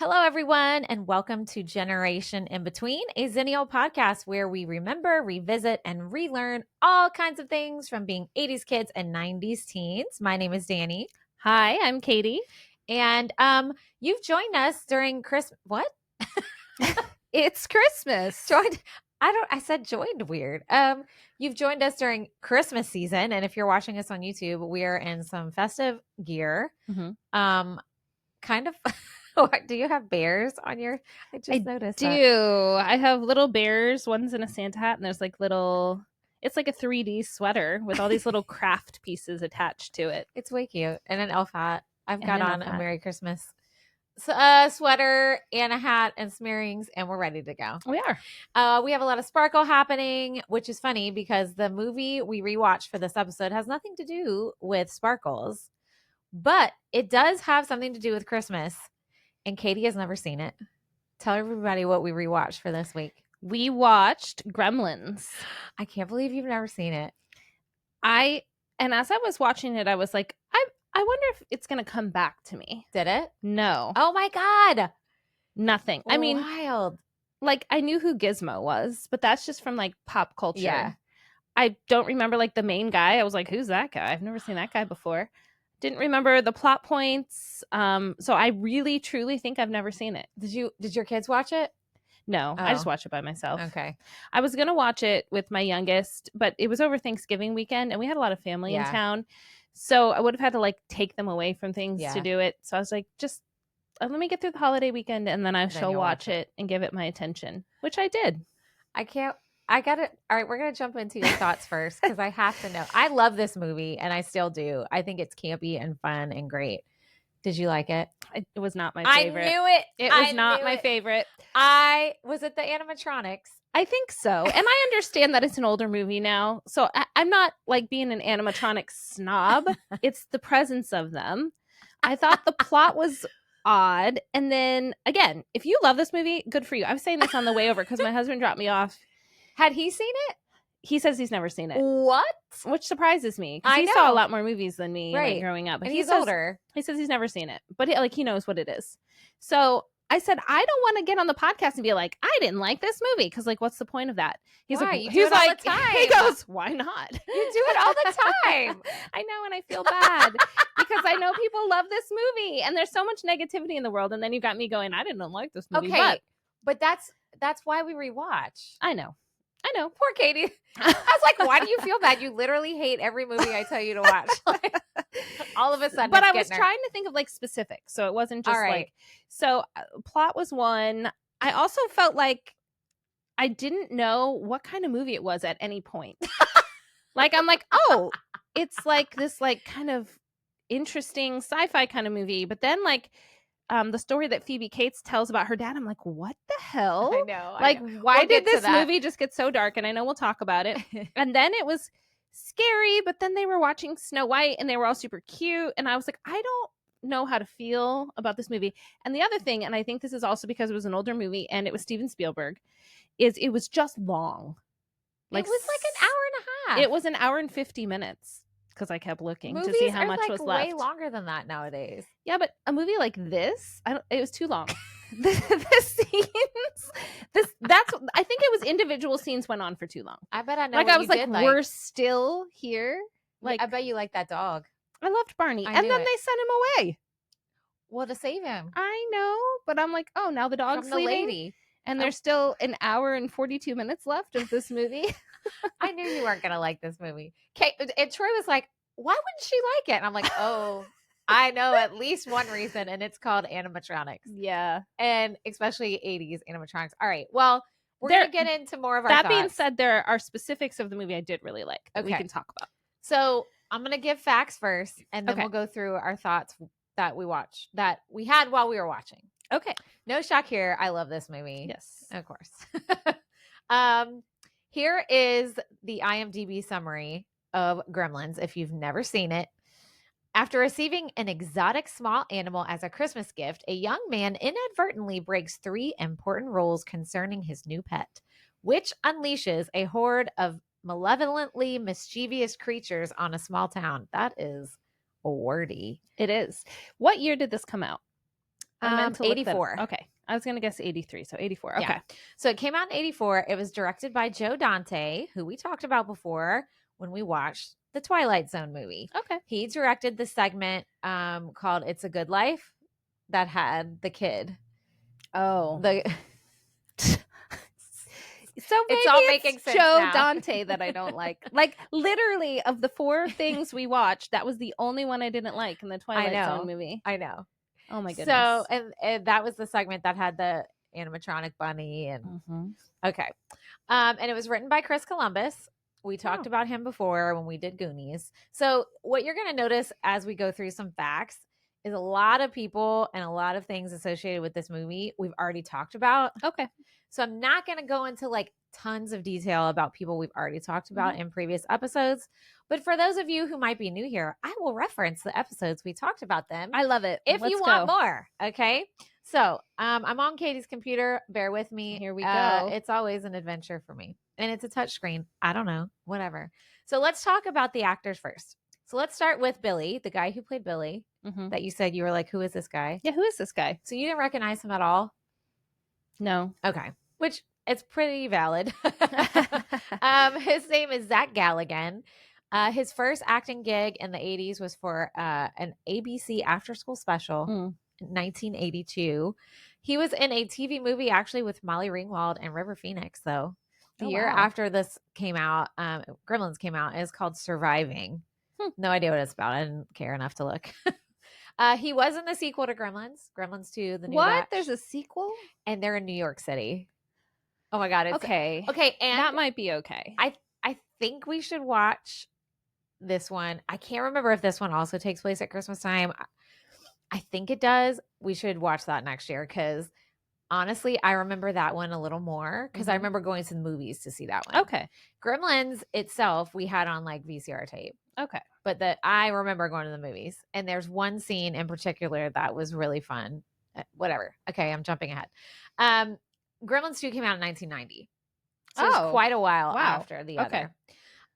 Hello, everyone, and welcome to Generation in Between, a Xennial podcast where we remember, revisit, and relearn all kinds of things from being 80s kids and 90s teens. My name is Danny. Hi, I'm Katie. And you've joined us during Christmas. What? It's Christmas. I said joined weird. You've joined us during Christmas season, and if you're watching us on YouTube, we're in some festive gear. Mm-hmm. Kind of. Do you have bears on your? I noticed. I have little bears. One's in a Santa hat, and there's like little. It's like a 3D sweater with all these little craft pieces attached to it. It's way cute, and an elf hat. I've got on a Merry Christmas sweater and a hat and some earrings, and we're ready to go. We are. We have a lot of sparkle happening, which is funny because the movie we rewatched for this episode has nothing to do with sparkles, but it does have something to do with Christmas. And Katie has never seen it. Tell everybody what we rewatched for this week. We watched Gremlins. I can't believe you've never seen it. And as I was watching it, I was like, I wonder if it's going to come back to me. Did it? No. Oh my God. Nothing. I mean, wild. Like I knew who Gizmo was, but that's just from like pop culture. Yeah. I don't remember like the main guy. I was like, who's that guy? I've never seen that guy before. Didn't remember the plot points. So I really, truly think I've never seen it. Did your kids watch it? No, I just watched it by myself. Okay. I was going to watch it with my youngest, but it was over Thanksgiving weekend and we had a lot of family in town. So I would have had to like take them away from things to do it. So I was like, just let me get through the holiday weekend and then I shall watch it and give it my attention, which I did. I got it. All right, we're going to jump into your thoughts first because I have to know. I love this movie and I still do. I think it's campy and fun and great. Did you like it? It was not my favorite. I knew it. It was not my favorite. Was it the animatronics? I think so. And I understand that it's an older movie now. So I'm not like being an animatronic snob. It's the presence of them. I thought the plot was odd. And then again, if you love this movie, good for you. I was saying this on the way over because my husband dropped me off. Had he seen it? He says he's never seen it. What? Which surprises me. Because he saw a lot more movies than me like, growing up. But and he's older. He says he's never seen it. But he knows what it is. So I said, I don't want to get on the podcast and be like, I didn't like this movie. Because like, what's the point of that? He's like, you do it all the time. He goes, why not? You do it all the time. I know, and I feel bad. Because I know people love this movie. And there's so much negativity in the world. And then you got me going, I didn't like this movie. Okay. But that's why we rewatch. I know. Poor Katie. I was like, why do you feel bad? You literally hate every movie I tell you to watch. All of a sudden. But I was trying to think of like specifics. So it wasn't just like, so plot was one. I also felt like I didn't know what kind of movie it was at any point. Like, I'm like, oh, it's like this like kind of interesting sci-fi kind of movie. But then like, the story that Phoebe Cates tells about her dad, I'm like, what the hell? I know. Like, why did this movie just get so dark? And I know we'll talk about it. And then it was scary, but then they were watching Snow White and they were all super cute. And I was like, I don't know how to feel about this movie. And the other thing, and I think this is also because it was an older movie and it was Steven Spielberg, is it was just long. Like, it was like an hour and a half. It was an hour and 50 minutes. Because I kept looking Movies to see how much was left. Way longer than that nowadays. Yeah, but a movie like this, it was too long. the scenes, I think it was individual scenes went on for too long. I bet I know. Like I was like, we're still here. Like I bet you like that dog. I loved Barney, and then they sent him away. Well, to save him. I know, but I'm like, oh, now the dog's leaving. Lady. And there's still an hour and 42 minutes left of this movie. I knew you weren't going to like this movie. Kate, and Troy was like, why wouldn't she like it? And I'm like, oh, I know at least one reason, and it's called animatronics. Yeah. And especially 80s animatronics. All right. Well, we're going to get into more of our thoughts. That being said, there are specifics of the movie I did really like that we can talk about. So I'm going to give facts first, and then we'll go through our thoughts that we watched, that we had while we were watching. Okay. No shock here. I love this movie. Yes. Of course. Here is the IMDb summary of Gremlins, if you've never seen it. After receiving an exotic small animal as a Christmas gift, a young man inadvertently breaks 3 important rules concerning his new pet, which unleashes a horde of malevolently mischievous creatures on a small town. That is wordy. It is. What year did this come out? I meant to look that up. 84. Okay. I was going to guess 83, so 84. Okay. Yeah. So it came out in 84. It was directed by Joe Dante, who we talked about before when we watched the Twilight Zone movie. Okay. He directed the segment called It's a Good Life that had the kid. Oh. So maybe it's all making sense Joe now. Dante that I don't like. Like, literally, of the 4 things we watched, that was the only one I didn't like in the Twilight Zone movie. I know. Oh my goodness. So, and that was the segment that had the animatronic bunny and okay. And it was written by Chris Columbus. We talked about him before when we did Goonies. So what you're going to notice as we go through some facts is a lot of people and a lot of things associated with this movie we've already talked about. Okay. So I'm not going to go into like tons of detail about people we've already talked about in previous episodes. But for those of you who might be new here, I will reference the episodes we talked about them. I love it. If you want more. Okay. So I'm on Katie's computer. Bear with me. Here we go. It's always an adventure for me. And it's a touch screen. I don't know. Whatever. So let's talk about the actors first. So let's start with Billy, the guy who played Billy, that you said you were like, who is this guy? Yeah, who is this guy? So you didn't recognize him at all? No. Okay. Which it's pretty valid. His name is Zach Galligan. His first acting gig in the 80s was for an ABC after-school special in 1982. He was in a TV movie actually with Molly Ringwald and River Phoenix, though. The year after this came out, Gremlins came out, is called Surviving. No idea what it's about. I didn't care enough to look. He was in the sequel to Gremlins, Gremlins 2, the new batch. There's a sequel? And they're in New York City. Oh my God. Okay. Okay. And that might be okay. I think we should watch this one. I can't remember if this one also takes place at Christmas time. I think it does. We should watch that next year because honestly, I remember that one a little more because I remember going to the movies to see that one. Okay. Gremlins itself, we had on like VCR tape. Okay. But I remember going to the movies. And there's one scene in particular that was really fun. Whatever. Okay, I'm jumping ahead. Gremlins 2 came out in 1990. So it was quite a while after the other.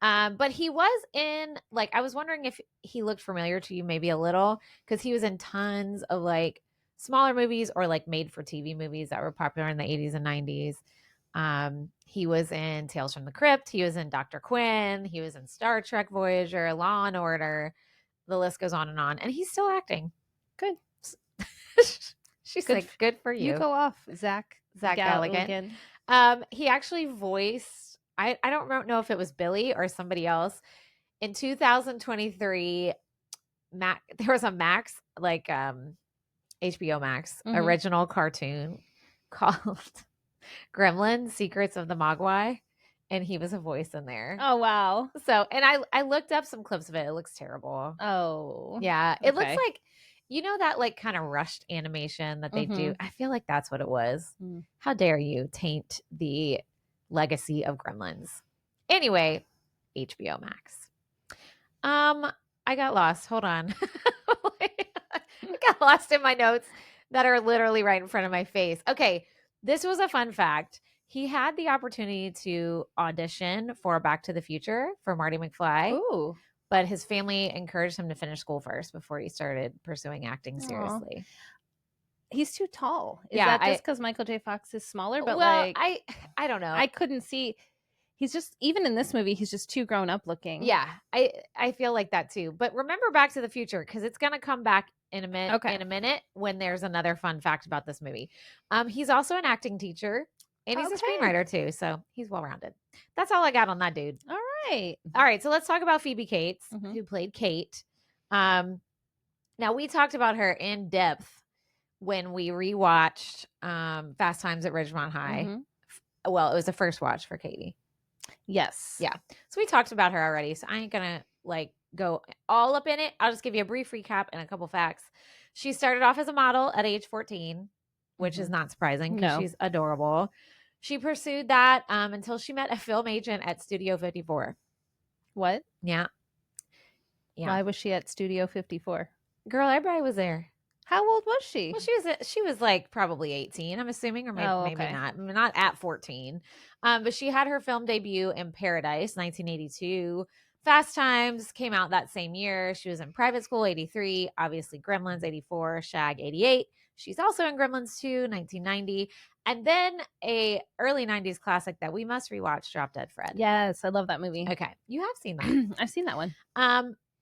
But he was in, like, I was wondering if he looked familiar to you maybe a little because he was in tons of like smaller movies or like made for TV movies that were popular in the 80s and 90s. He was in Tales from the Crypt. He was in Dr. Quinn. He was in Star Trek Voyager, Law and Order. The list goes on. And he's still acting. Good. She's good. Like, good for you. You go off, Zach Galligan. He actually voiced, I don't know if it was Billy or somebody else. In 2023, there was a Max, like HBO Max original cartoon called Gremlins Secrets of the Mogwai, and he was a voice in there. Oh wow. So, and I looked up some clips of it. It looks terrible. Oh. Yeah. It looks like, you know, that like kind of rushed animation that they do. I feel like that's what it was. How dare you taint the legacy of Gremlins. Anyway, HBO Max. I got lost. Hold on. I got lost in my notes that are literally right in front of my face. Okay. This was a fun fact. He had the opportunity to audition for Back to the Future for Marty McFly. Ooh. But his family encouraged him to finish school first before he started pursuing acting seriously. Aww. He's too tall. Is that just because Michael J. Fox is smaller? But I don't know. I couldn't see. He's just, even in this movie, he's just too grown up looking. Yeah, I feel like that too. But remember Back to the Future because it's gonna come back in a minute when there's another fun fact about this movie. He's also an acting teacher and he's a screenwriter too, so he's well rounded. That's all I got on that dude. All right. So let's talk about Phoebe Cates, who played Kate. Now we talked about her in depth when we rewatched Fast Times at Ridgemont High. Well, it was the first watch for Katie. Yes. Yeah. So we talked about her already. So I ain't gonna like go all up in it. I'll just give you a brief recap and a couple facts. She started off as a model at age 14, which is not surprising because she's adorable. She pursued that until she met a film agent at Studio 54. What? Yeah. Why was she at Studio 54? Girl, everybody was there. How old was she? Well, she was like probably 18, I'm assuming, or maybe not. Not at 14. But she had her film debut in Paradise, 1982. Fast Times came out that same year. She was in Private School, 83. Obviously, Gremlins, 84. Shag, 88. She's also in Gremlins 2, 1990. And then a early 90s classic that we must rewatch, Drop Dead Fred. Yes, I love that movie. Okay, you have seen that. I've seen that one.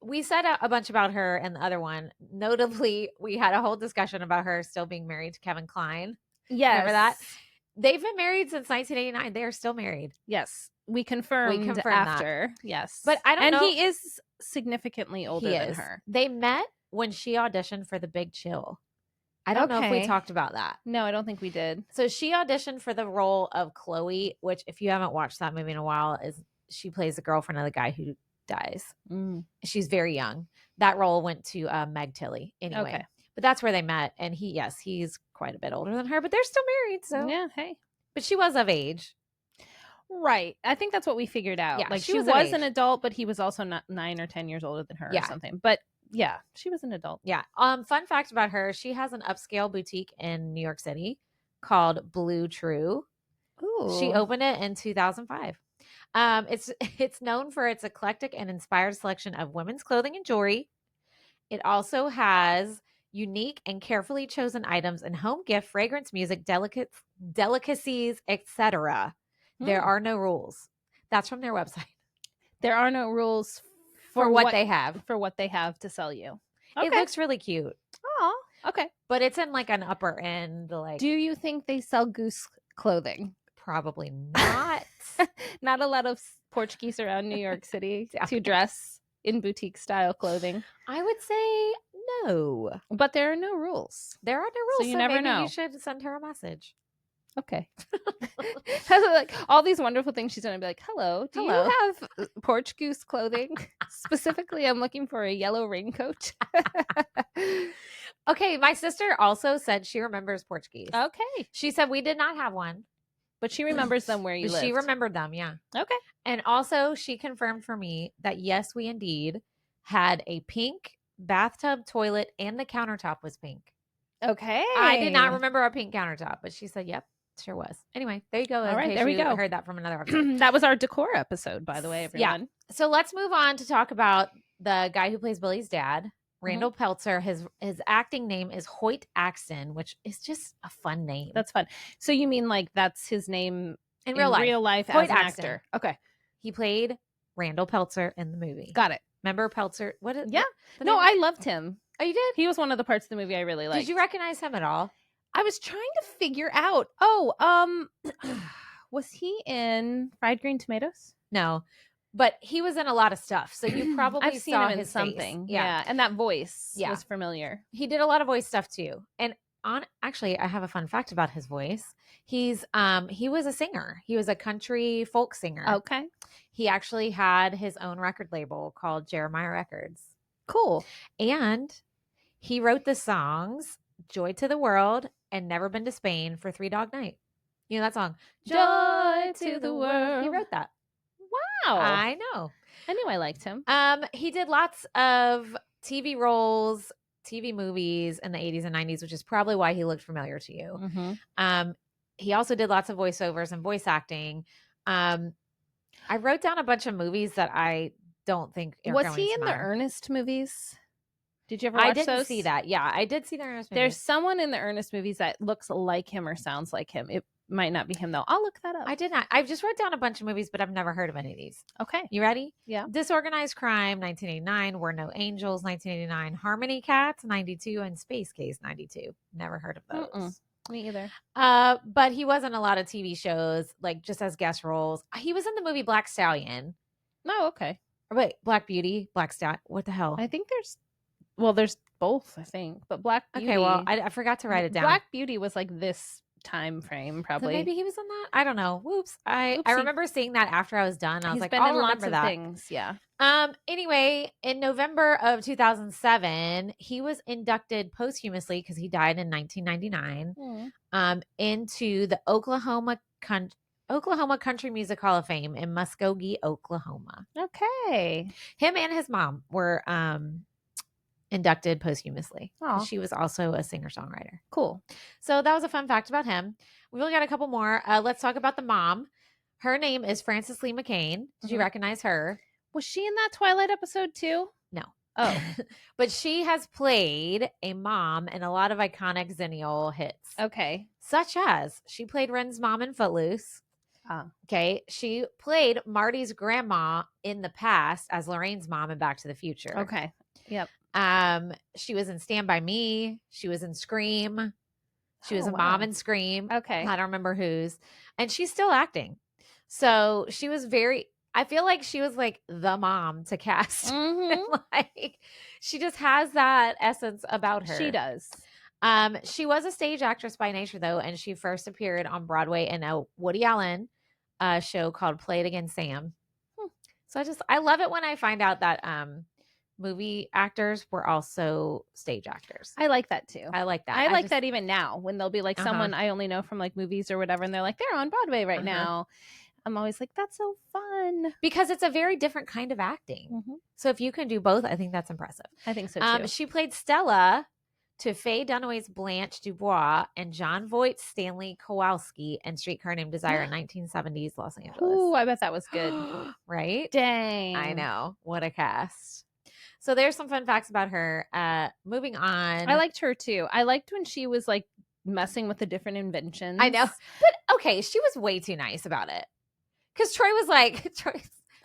We said a bunch about her in the other one. Notably, we had a whole discussion about her still being married to Kevin Kline. Yes. Remember that? They've been married since 1989. They are still married. Yes. We confirmed after. That. Yes. But I don't know. And he is significantly older than her. They met when she auditioned for The Big Chill. I don't know if we talked about that. No, I don't think we did. So she auditioned for the role of Chloe, which if you haven't watched that movie in a while, she plays the girlfriend of the guy who dies. She's very young. That role went to Meg Tilly anyway. Okay. But that's where they met. And he's quite a bit older than her, but they're still married. So yeah, hey. But she was of age. Right. I think that's what we figured out. Yeah, like she was an adult, but he was also not 9 or 10 years older than her or something. But yeah, she was an adult. Yeah. Fun fact about her, she has an upscale boutique in New York City called Blue True. Ooh. She opened it in 2005. It's known for its eclectic and inspired selection of women's clothing and jewelry. It also has unique and carefully chosen items in home gift, fragrance, music, delicacies, etc. There are no rules. That's from their website. There are no rules for what they have. For what they have to sell you. Okay. It looks really cute. Oh, okay. But it's in like an upper end. Do you think they sell goose clothing? Probably not. Not a lot of Portuguese around New York City to dress in boutique style clothing. I would say no. But there are no rules. There are no rules. So you never know. You should send her a message. Okay. Like all these wonderful things she's going to be like, hello, do you have Portuguese clothing? Specifically, I'm looking for a yellow raincoat. Okay. My sister also said she remembers Portuguese. Okay. She said we did not have one. But she remembers them where you lived. She remembered them, yeah. Okay. And also she confirmed for me that yes, we indeed had a pink bathtub toilet and the countertop was pink. Okay. I did not remember a pink countertop, but she said, yep. Sure was. Anyway, there you go. All right, there we go. Heard that from another episode. That was our decor episode, by the way, everyone. Yeah. So let's move on to talk about the guy who plays Billy's dad, Randall Peltzer. His acting name is Hoyt Axton, which is just a fun name. That's fun. So you mean like that's his name in real life Hoyt as an Axton. Actor? Okay. He played Randall Peltzer in the movie. Got it. Remember Peltzer? No, I loved him. Oh, you did? He was one of the parts of the movie I really liked. Did you recognize him at all? I was trying to figure out. Was he in Fried Green Tomatoes? No, but he was in a lot of stuff. So you probably I've seen saw him in his something. Face. Yeah, and that voice was familiar. He did a lot of voice stuff too. And actually, I have a fun fact about his voice. He was a singer. He was a country folk singer. Okay. He actually had his own record label called Jeremiah Records. Cool. And he wrote the songs Joy to the World and Never Been to Spain for Three Dog Night. You know that song? Joy to the World. He wrote that. Wow. I know. I knew I liked him. He did lots of TV roles, TV movies in the 80s and 90s, which is probably why he looked familiar to you. Mm-hmm. He also did lots of voiceovers and voice acting. I wrote down a bunch of movies that I don't think was he in the Ernest movies? Did you ever watch those? I didn't see that. Yeah, I did see the Ernest movies. There's someone in the Ernest movies that looks like him or sounds like him. It might not be him, though. I'll look that up. I did not. I've just wrote down a bunch of movies, but I've never heard of any of these. Okay. You ready? Yeah. Disorganized Crime, 1989. We're No Angels, 1989. Harmony Cats, 92. And Space Case, 92. Never heard of those. Mm-mm. Me either. But he was in a lot of TV shows, like just as guest roles. He was in the movie Black Stallion. Oh, okay. Or wait, Black Beauty, Black Stallion. What the hell? I think there's both, I think. But Black Beauty. Okay, well, I forgot to write it down. Black Beauty was like this time frame, probably. So maybe he was in that? I don't know. Whoops. I remember seeing that after I was done. I was like, I'll remember that. Things, yeah. Anyway, in November of 2007, he was inducted posthumously because he died in 1999 into the Oklahoma Country Music Hall of Fame in Muskogee, Oklahoma. Okay. Him and his mom were inducted posthumously. She was also a singer-songwriter. Cool. So that was a fun fact about him. We've only got a couple more. Let's talk about the mom. Her name is Frances Lee McCain. Did you recognize her? Was she in that Twilight episode too? No. Oh. But she has played a mom in a lot of iconic Xennial hits. Okay. Such as she played Ren's mom in Footloose. Okay. She played Marty's grandma in the past as Lorraine's mom in Back to the Future. Okay. Yep. She was in Stand By Me. She was in Scream. She was a mom in Scream. Okay. I don't remember whose. And she's still acting. So she was I feel like she was like the mom to cast. Mm-hmm. Like she just has that essence about her. She does. She was a stage actress by nature though, and she first appeared on Broadway in a Woody Allen show called Play It Again, Sam. So I love it when I find out that movie actors were also stage actors. I like that too. I like that. I like that even now when they'll be like Uh-huh. someone I only know from like movies or whatever, and they're like, they're on Broadway right now. I'm always like, that's so fun. Because it's a very different kind of acting. Mm-hmm. So if you can do both, I think that's impressive. I think so too. She played Stella to Faye Dunaway's Blanche Dubois and John Voight's Stanley Kowalski in Streetcar Named Desire in 1970s Los Angeles. Ooh, I bet that was good. Right? Dang. I know. What a cast. So there's some fun facts about her. Moving on. I liked her too. I liked when she was like messing with the different inventions. I know. But okay, she was way too nice about it. Because Troy was like,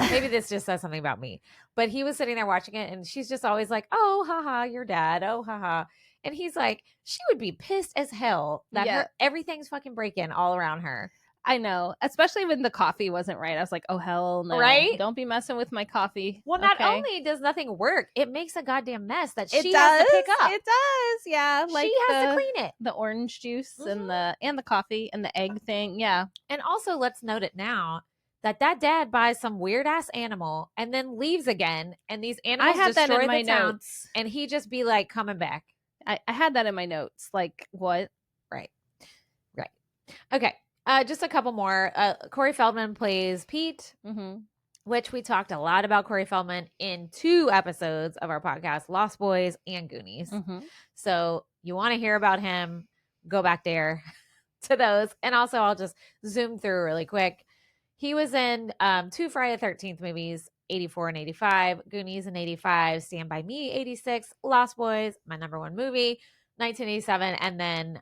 maybe this just says something about me, but he was sitting there watching it and she's just always like, oh, haha, your dad. Oh, haha. And he's like, she would be pissed as hell that everything's fucking breaking all around her. I know, especially when the coffee wasn't right. I was like, oh, hell no. Right? Don't be messing with my coffee. Well, not only does nothing work, it makes a goddamn mess that she has to pick up. It does, yeah. Like she has to clean it. The orange juice and the coffee and the egg thing, yeah. And also, let's note it now that dad buys some weird ass animal and then leaves again, and these animals destroy the town, notes. And he just be like coming back. I had that in my notes. Like, what? Right. Okay. Just a couple more. Corey Feldman plays Pete, which we talked a lot about Corey Feldman in 2 episodes of our podcast, Lost Boys and Goonies. So you want to hear about him, go back there to those. And also I'll just zoom through really quick. He was in 2 Friday the 13th movies, 84 and 85, Goonies in 85, Stand By Me 86, Lost Boys, my number 1 movie, 1987, and then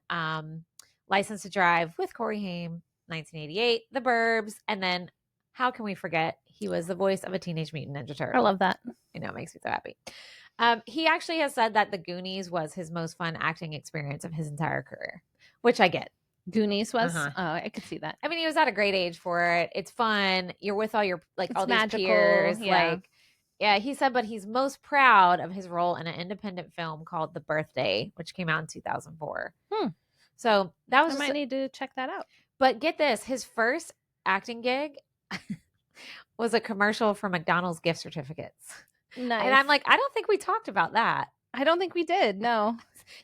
License to Drive with Corey Haim, 1988, The Burbs, and then how can we forget he was the voice of a Teenage Mutant Ninja Turtle. I love that. You know, it makes me so happy. He actually has said that the Goonies was his most fun acting experience of his entire career, which I get. Goonies was? Oh, I could see that. I mean, he was at a great age for it. It's fun. You're with all your, like, it's all magical, these peers. Yeah. Like, yeah, he said, but he's most proud of his role in an independent film called The Birthday, which came out in 2004. So that was I might need to check that out. But get this, his first acting gig was a commercial for McDonald's gift certificates. Nice. And I'm like, I don't think we talked about that. I don't think we did. No.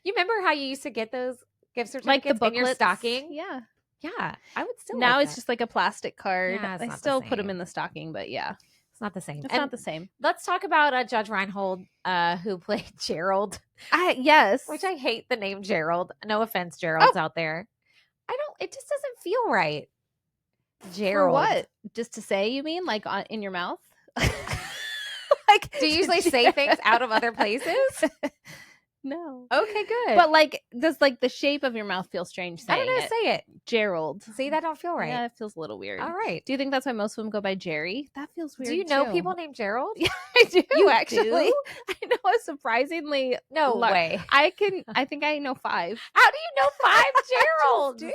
You remember how you used to get those gift certificates like the booklets in your stocking? Yeah. Yeah. I would still now like it's just like a plastic card. Yeah, I still put them in the stocking, but yeah. It's not the same. It's not the same. Let's talk about Judge Reinhold, who played Gerald. Yes. Which I hate the name Gerald. No offense, Gerald's out there. It just doesn't feel right. Gerald. For what? Just to say, you mean? Like in your mouth? Like, do you usually say things out of other places? No. Okay, good. But like, does like the shape of your mouth feel strange saying I don't know. Say it. Gerald. See, that don't feel right. Yeah, it feels a little weird. All right. Do you think that's why most of them go by Jerry? That feels weird. Do you know people named Gerald? Yeah, I do. You actually? I know a surprisingly way. I think I know 5. How do you know 5 Geralds?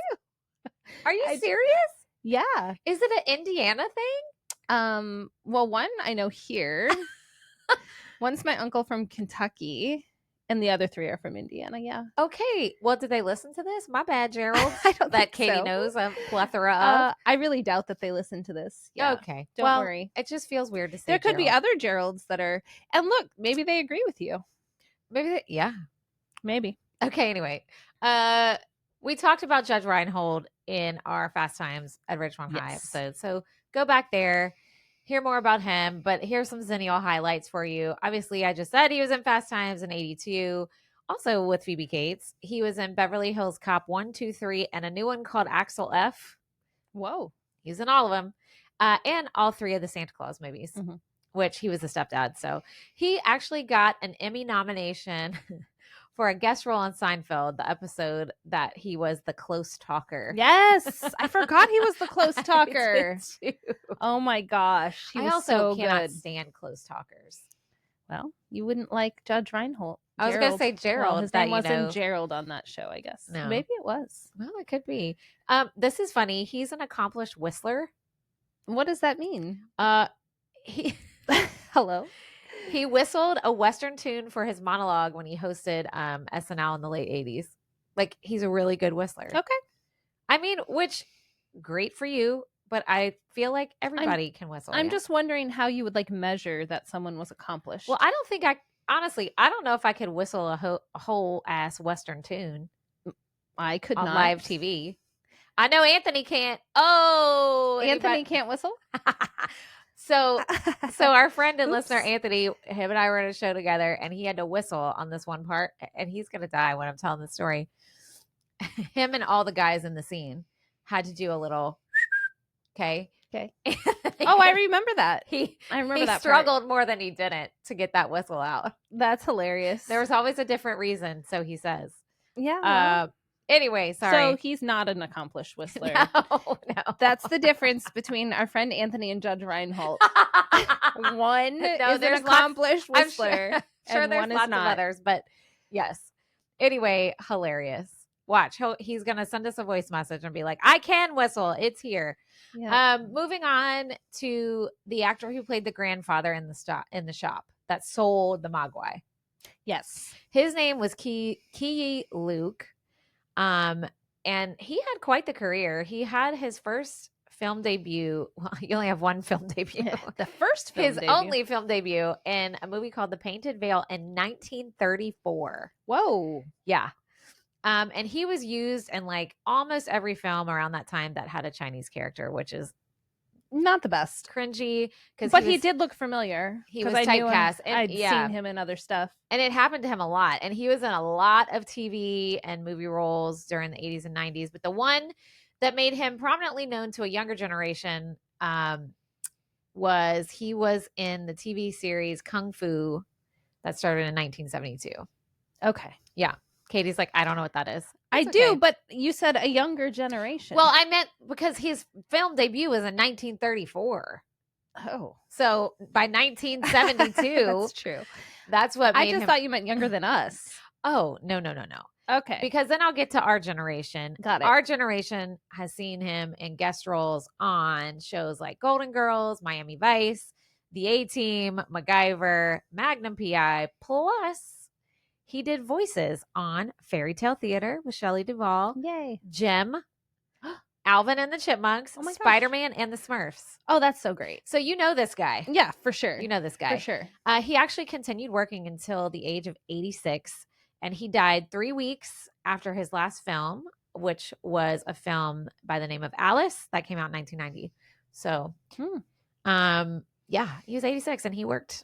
Are you serious? Yeah. Is it an Indiana thing? Well, one I know here. One's my uncle from Kentucky. And the other 3 are from Indiana, yeah. Okay. Well, did they listen to this? My bad, Gerald. I don't that think Katie so. knows a plethora of. I really doubt that they listen to this. Yeah. Okay. Don't worry. It just feels weird to say there could be Gerald. other Geralds that are, and look, maybe they agree with you. Maybe yeah. Maybe. Okay, anyway. We talked about Judge Reinhold in our Fast Times at Ridgemont High episode. So go back there. Hear more about him, but here's some Xennial highlights for you. Obviously, I just said he was in Fast Times in 82. Also with Phoebe Cates. He was in Beverly Hills Cop 1, 2, 3, and a new one called Axel F. Whoa. He's in all of them. And all 3 of the Santa Claus movies. which he was a stepdad. So he actually got an Emmy nomination for a guest role on Seinfeld, the episode that he was the close talker. Yes, I forgot he was the close I talker. did too. Oh my gosh, he was I also so cannot good. stand close talkers. Well, you wouldn't like Judge Reinhold. I was going to say Gerald. Well, his name wasn't Gerald on that show, I guess. No. Maybe it was. Well, it could be. This is funny. He's an accomplished whistler. What does that mean? He Hello? He whistled a Western tune for his monologue when he hosted SNL in the late 80s. Like, he's a really good whistler. Okay. I mean, which, great for you, but I feel like everybody can whistle. I'm just wondering how you would like measure that someone was accomplished. Well, I don't think honestly, I don't know if I could whistle a whole ass Western tune. I could on not. live TV. I know Anthony can't. Oh, Anthony can't whistle? So our friend and listener Anthony, him and I were at a show together, and he had to whistle on this one part, and he's gonna die when I'm telling the story. Him and all the guys in the scene had to do a little okay. Oh, I remember that. He struggled more than he didn't to get that whistle out. That's hilarious. There was always a different reason, so he says. Yeah. Anyway, sorry. So he's not an accomplished whistler. No. That's the difference between our friend Anthony and Judge Reinhold. One is an accomplished whistler. I'm sure there's lots of others, but yes. Anyway, hilarious. Watch. He's going to send us a voice message and be like, I can whistle. It's here. Yeah. Moving on to the actor who played the grandfather in the shop that sold the Mogwai. Yes. His name was Ki Luke. And he had quite the career. He had his first film debut. Well, you only have one film debut. The first film debut. Only film debut in a movie called The Painted Veil in 1934. Whoa. Yeah. And he was used in like almost every film around that time that had a Chinese character, which is not the best. Cringy. But he did look familiar. He was typecast. I'd seen him in other stuff. And it happened to him a lot. And he was in a lot of TV and movie roles during the 80s and 90s. But the one that made him prominently known to a younger generation was he was in the TV series Kung Fu that started in 1972. Okay. Yeah. Katie's like, I don't know what that is. I do, but you said a younger generation. Well, I meant because his film debut was in 1934. Oh. So by 1972. That's true. That's what made I just thought you meant younger than us. Oh, no. Okay. Because then I'll get to our generation. Got it. Our generation has seen him in guest roles on shows like Golden Girls, Miami Vice, The A-Team, MacGyver, Magnum P.I., plus he did voices on Fairy Tale Theater with Shelley Duvall. Yay. Jim, Alvin and the Chipmunks, Spider-Man, and the Smurfs. Oh, that's so great. So you know this guy. Yeah, for sure. You know this guy. For sure. He actually continued working until the age of 86, and he died 3 weeks after his last film, which was a film by the name of Alice that came out in 1990. So, yeah, he was 86, and he worked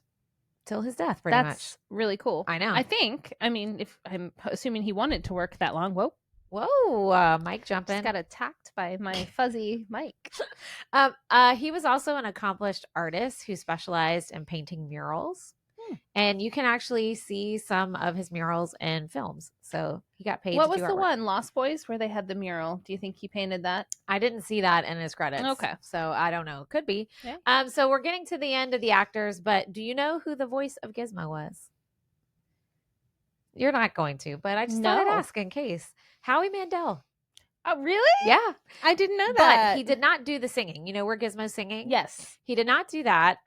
till his death, pretty much. That's really cool. I know. I mean, if I'm assuming he wanted to work that long. Whoa, Mike jumping. Just got attacked by my fuzzy mic. He was also an accomplished artist who specialized in painting murals. And you can actually see some of his murals in films. So he got paid. What was the one, Lost Boys, where they had the mural? Do you think he painted that? I didn't see that in his credits. Okay. So I don't know. Could be. Yeah. So we're getting to the end of the actors, but do you know who the voice of Gizmo was? You're not going to, but I just thought I'd ask in case. Howie Mandel. Oh, really? Yeah. I didn't know that. But he did not do the singing. You know where Gizmo's singing? Yes. He did not do that.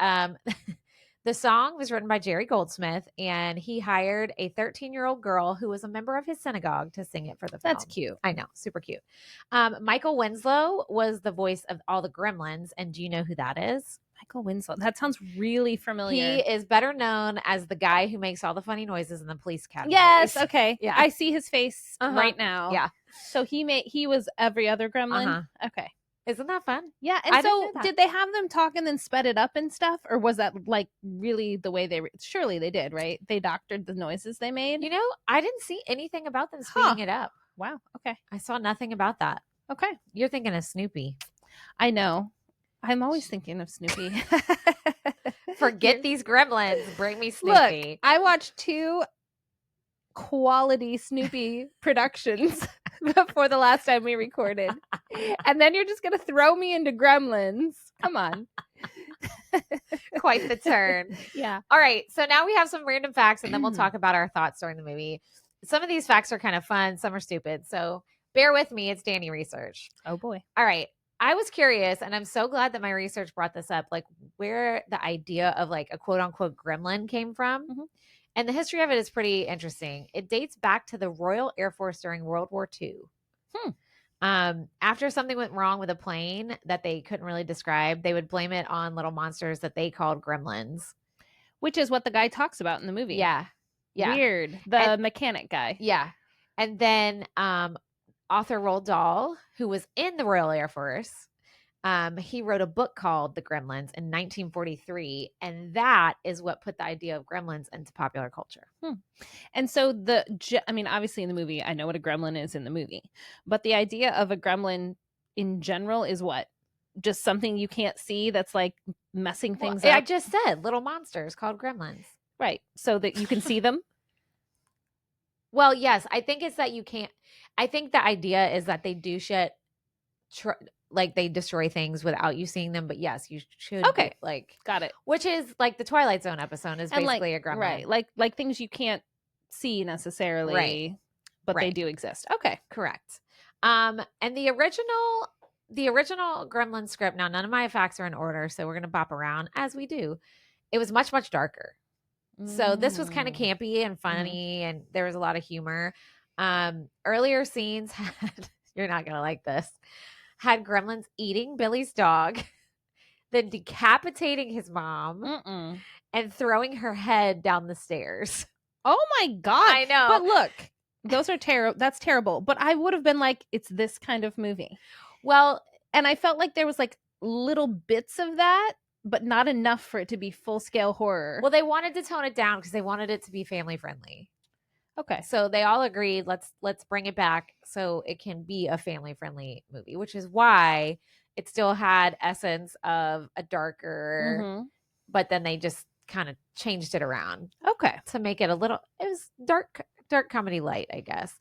The song was written by Jerry Goldsmith, and he hired a 13-year-old girl who was a member of his synagogue to sing it for the film. That's cute. I know. Super cute. Michael Winslow was the voice of all the Gremlins, and do you know who that is? Michael Winslow. That sounds really familiar. He is better known as the guy who makes all the funny noises in the Police Academy. Yes. Okay. Yeah. I see his face right now. Yeah. So he was every other Gremlin. Okay. Isn't that fun? Yeah. And so did they have them talk and then sped it up and stuff? Or was that like really the way surely they did, right? They doctored the noises they made. You know, I didn't see anything about them speeding it up. Wow. Okay. I saw nothing about that. Okay. You're thinking of Snoopy. I know. I'm always thinking of Snoopy. Forget these gremlins. Bring me Snoopy. Look, I watched 2 quality Snoopy productions before the last time we recorded. And then you're just going to throw me into Gremlins. Come on. Quite the turn. Yeah. All right. So now we have some random facts and then we'll talk about our thoughts during the movie. Some of these facts are kind of fun. Some are stupid. So bear with me. It's Danny research. Oh boy. All right. I was curious and I'm so glad that my research brought this up, like where the idea of like a quote unquote gremlin came from. Mm-hmm. And the history of it is pretty interesting. It dates back to the Royal Air Force during World War II. After something went wrong with a plane that they couldn't really describe, they would blame it on little monsters that they called gremlins. Which is what the guy talks about in the movie. Yeah. Weird. The mechanic guy. Yeah. And then author Roald Dahl, who was in the Royal Air Force, he wrote a book called The Gremlins in 1943, and that is what put the idea of gremlins into popular culture. And so obviously in the movie, I know what a gremlin is in the movie, but the idea of a gremlin in general is what? Just something you can't see that's like messing things up? I just said little monsters called gremlins. Right. So that you can see them? Well, yes. I think it's that you can't. I think the idea is that they do shit. Like they destroy things without you seeing them, but yes, you should. Okay, got it. Which is like the Twilight Zone episode is basically a gremlin, right? Like things you can't see necessarily, right? But they do exist. Okay, correct. And the original Gremlin script. Now, none of my facts are in order, so we're gonna bop around as we do. It was much darker, so this was kind of campy and funny, and there was a lot of humor. Earlier scenes had you're not gonna like this. Had gremlins eating Billy's dog, then decapitating his mom, and throwing her head down the stairs. Oh my God. I know. But look, those are terrible. That's terrible. But I would have been like, it's this kind of movie. Well, and I felt like there was like little bits of that, but not enough for it to be full-scale horror. Well, they wanted to tone it down because they wanted it to be family friendly. Okay. So they all agreed, let's bring it back so it can be a family friendly movie, which is why it still had essence of a darker, but then they just kind of changed it around. Okay. To make it it was dark comedy light, I guess.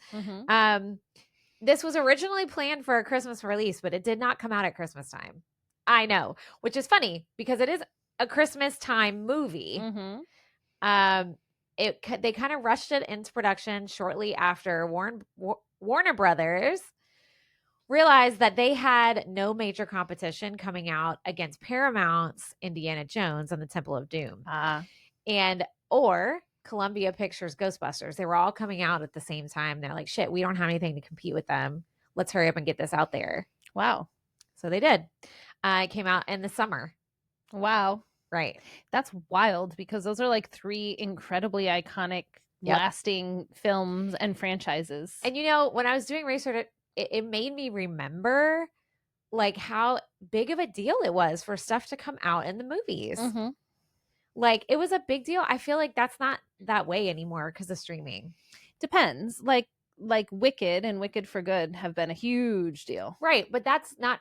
This was originally planned for a Christmas release, but it did not come out at Christmas time. I know, which is funny because it is a Christmas time movie. They kind of rushed it into production shortly after Warner Brothers realized that they had no major competition coming out against Paramount's Indiana Jones and the Temple of Doom, or Columbia Pictures Ghostbusters. They were all coming out at the same time. They're like, shit, we don't have anything to compete with them. Let's hurry up and get this out there. Wow. So they did. It came out in the summer. Wow. Right. That's wild because those are like 3 incredibly iconic, lasting films and franchises. And when I was doing research, it made me remember like how big of a deal it was for stuff to come out in the movies. Like it was a big deal. I feel like that's not that way anymore because of streaming. Depends. Like Wicked and Wicked for Good have been a huge deal. Right. But that's not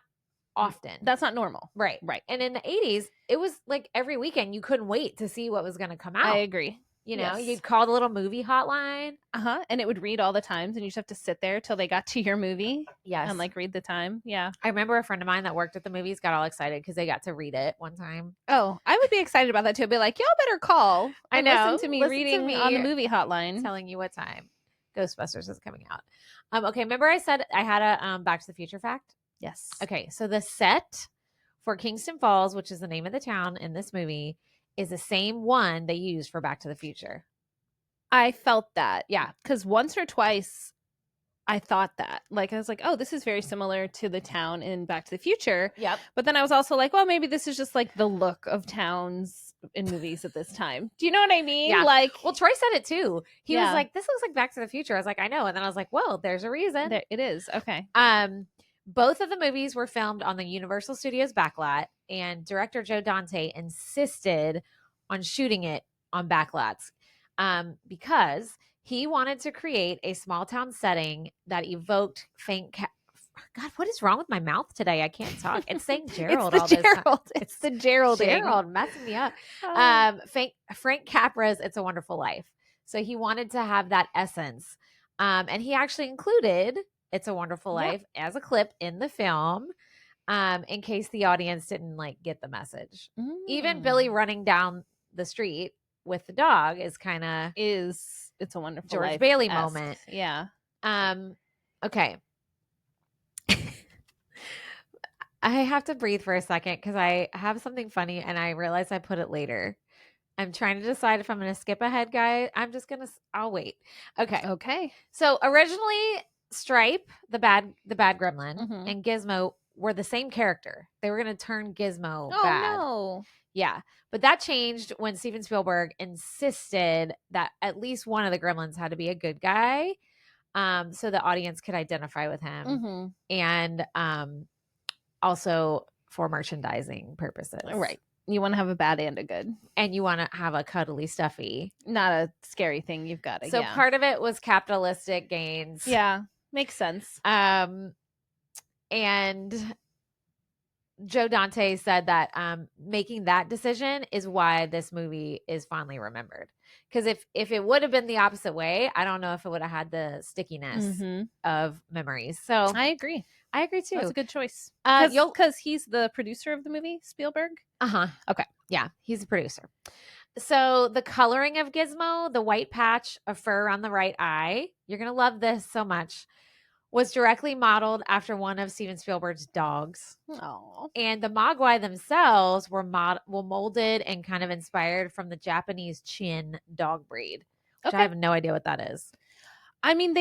often. That's not normal. Right. And in the 80s, it was like every weekend you couldn't wait to see what was going to come out. I agree. You'd call the little movie hotline. And it would read all the times and you just have to sit there till they got to your movie. Yes. And like read the time. Yeah. I remember a friend of mine that worked at the movies got all excited because they got to read it one time. Oh, I would be excited about that too. I'd be like, y'all better call. I know. Listen to me reading on the movie hotline. Telling you what time Ghostbusters is coming out. Okay. Remember I said I had a Back to the Future fact? Yes. Okay. So the set for Kingston Falls, which is the name of the town in this movie, is the same one they used for Back to the Future. I felt that. Yeah. Because once or twice I thought that. Like, I was like, oh, this is very similar to the town in Back to the Future. Yep. But then I was also like, well, maybe this is just like the look of towns in movies at this time. Do you know what I mean? Yeah. Like, well, Troy said it too. He was like, this looks like Back to the Future. I was like, I know. And then I was like, well, there's a reason. There, it is. Okay. Both of the movies were filmed on the Universal Studios backlot, and director Joe Dante insisted on shooting it on backlots because he wanted to create a small town setting that evoked God, what is wrong with my mouth today? I can't talk. It's saying Gerald It's all the this time. Gerald. It's the Geralding. Gerald messing me up. Frank Capra's It's a Wonderful Life. So he wanted to have that essence. And he actually included It's a Wonderful Life as a clip in the film, in case the audience didn't like get the message. Even Billy running down the street with the dog is kind of It's a Wonderful George Life Bailey moment. Yeah. Okay. I have to breathe for a second because I have something funny and I realize I put it later. I'm trying to decide if I'm going to skip ahead, guys. I'll wait. Okay. So originally Stripe, the bad gremlin, and Gizmo were the same character. They were going to turn Gizmo bad. No. Yeah. But that changed when Steven Spielberg insisted that at least one of the gremlins had to be a good guy, so the audience could identify with him. And also for merchandising purposes. Right. You want to have a bad and a good. And you want to have a cuddly stuffy. Not a scary thing. You've got to. So part of it was capitalistic gains. Yeah. Makes sense. And Joe Dante said that making that decision is why this movie is fondly remembered. Because if it would have been the opposite way, I don't know if it would have had the stickiness of memories. So I agree. too. That's a good choice. Because he's the producer of the movie, Spielberg. Okay. Yeah, he's a producer. So the coloring of Gizmo, the white patch of fur on the right eye, you're going to love this so much, was directly modeled after one of Steven Spielberg's dogs. Oh. And the Mogwai themselves were molded and kind of inspired from the Japanese Chin dog breed, which I have no idea what that is. I mean,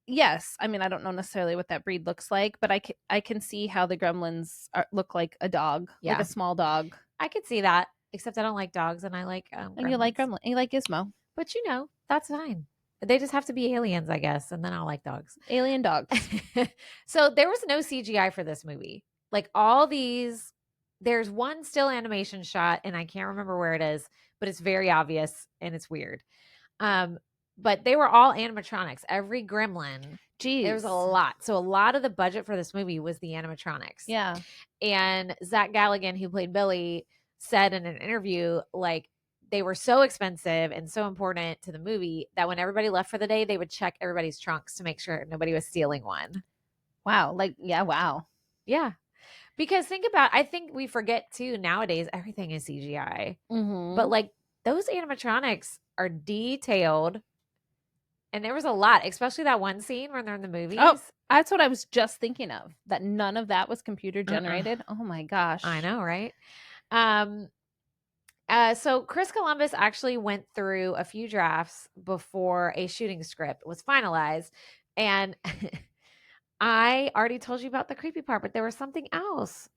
yes. I mean, I don't know necessarily what that breed looks like, but I can see how the Gremlins look like a dog, like a small dog. I could see that, except I don't like dogs, and I like and Gremlins. You like Gremlin, and you like Gizmo, but that's fine. They just have to be aliens, I guess, and then I'll like dogs. Alien dogs. So there was no CGI for this movie. Like all these, there's one still animation shot, and I can't remember where it is, but it's very obvious and it's weird. But they were all animatronics. Every gremlin. Jeez. There was a lot. So a lot of the budget for this movie was the animatronics. Yeah. And Zach Galligan, who played Billy, said in an interview, like, they were so expensive and so important to the movie that when everybody left for the day, they would check everybody's trunks to make sure nobody was stealing one. Wow. Wow. Yeah. Because I think we forget too, nowadays, everything is CGI. But like those animatronics are detailed. And there was a lot, especially that one scene when they're in the movies. Oh, that's what I was just thinking of, that none of that was computer generated. Oh my gosh. I know, right? So Chris Columbus actually went through a few drafts before a shooting script was finalized. And I already told you about the creepy part, but there was something else.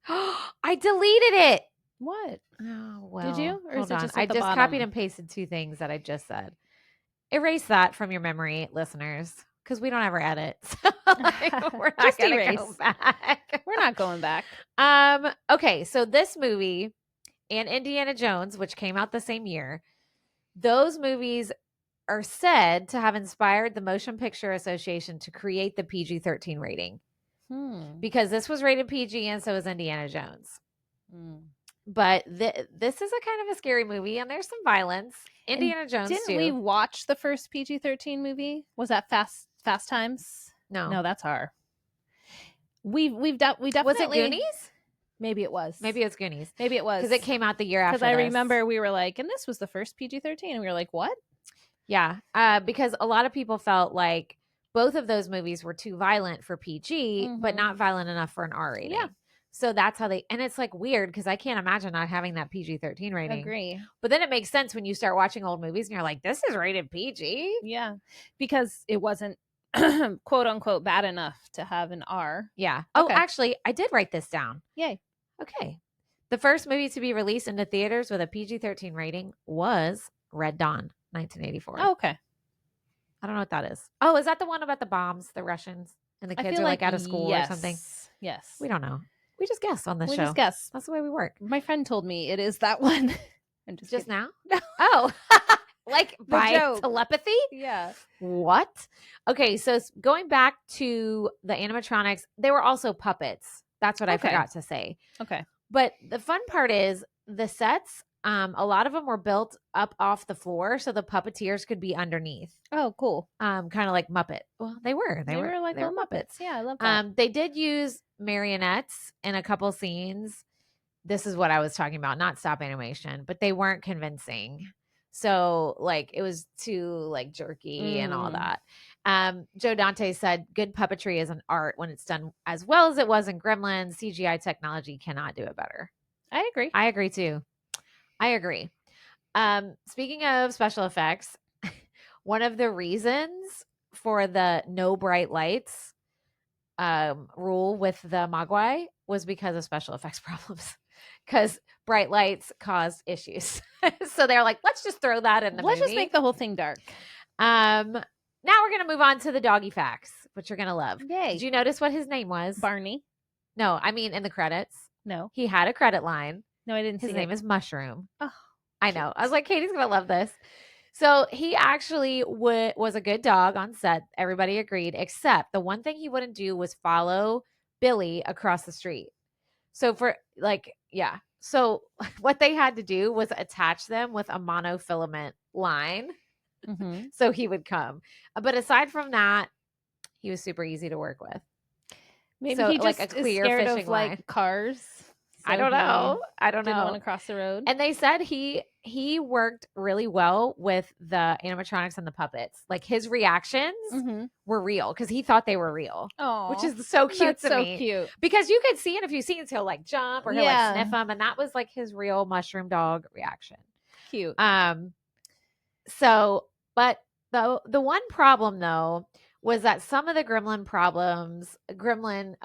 I deleted it. What? Oh, well. Did you? Or hold on. I just copied and pasted two things that I just said. Erase that from your memory, listeners, because we don't ever edit. So we're not going to go back. We're not going back. Okay, so this movie and Indiana Jones, which came out the same year, those movies are said to have inspired the Motion Picture Association to create the PG-13 rating. Because this was rated PG and so is Indiana Jones. But this is a kind of a scary movie and there's some violence. Indiana Jones didn't we watch the first PG-13 movie? Was that Fast Times? No, that's our. We definitely. Was it Goonies? Maybe it was. Maybe it was Goonies. Maybe it was. Because it came out the year after. Because I remember we were like, and this was the first PG-13, and we were like, what? Yeah, because a lot of people felt like both of those movies were too violent for PG, but not violent enough for an R rating. Yeah. So that's how and it's like weird because I can't imagine not having that PG-13 rating. Agree. But then it makes sense when you start watching old movies and you're like, this is rated PG. Yeah. Because it wasn't quote unquote bad enough to have an R. Yeah. Oh, actually, I did write this down. Yay. Okay. The first movie to be released into theaters with a PG-13 rating was Red Dawn, 1984. Oh, okay. I don't know what that is. Oh, is that the one about the bombs, the Russians, and the kids are like out of school or something? Yes. We don't know. We just guess on this show. We just guess. That's the way we work. My friend told me it is that one. Just now? Oh. Like The by joke. telepathy? Yeah. What? Okay, so going back to the animatronics, they were also puppets. That's what I Okay. forgot to say. Okay. But the fun part is the sets, a lot of them were built up off the floor so the puppeteers could be underneath. Oh, cool. Kind of like Muppet. Well, they were. They were like little Muppets. Yeah, I love that. They did use marionettes in a couple scenes. This is what I was talking about, not stop animation, but they weren't convincing. So like it was too like jerky and all that. Joe Dante said good puppetry is an art when it's done as well as it was in Gremlins. CGI technology cannot do it better. I agree. I agree too. I agree. Speaking of special effects, one of the reasons for the no bright lights rule with the Mogwai was because of special effects problems. Because bright lights caused issues. So they're like, let's just throw that in the movie. Let's just make the whole thing dark. Now we're going to move on to the doggy facts, which you're going to love. Yay. Did you notice what his name was? Barney. No, I mean in the credits. No. He had a credit line. No, I didn't see His name is Mushroom. Oh, I know. I was like, Katie's going to love this. So he actually was a good dog on set. Everybody agreed, except the one thing he wouldn't do was follow Billy across the street. So for like, yeah. So what they had to do was attach them with a monofilament line. Mm-hmm. So he would come. But aside from that, he was super easy to work with. Maybe so, he just like a clear is scared fishing of like line. cars. So I don't know. I don't didn't know. want to cross the road. And they said he worked really well with the animatronics and the puppets. Like his reactions were real because he thought they were real. Oh, which is so cute to me. Cute. Because you could see in a few scenes he'll like jump or he'll like sniff them, and that was like his real mushroom dog reaction. Cute. So, but the one problem though was that some of the gremlin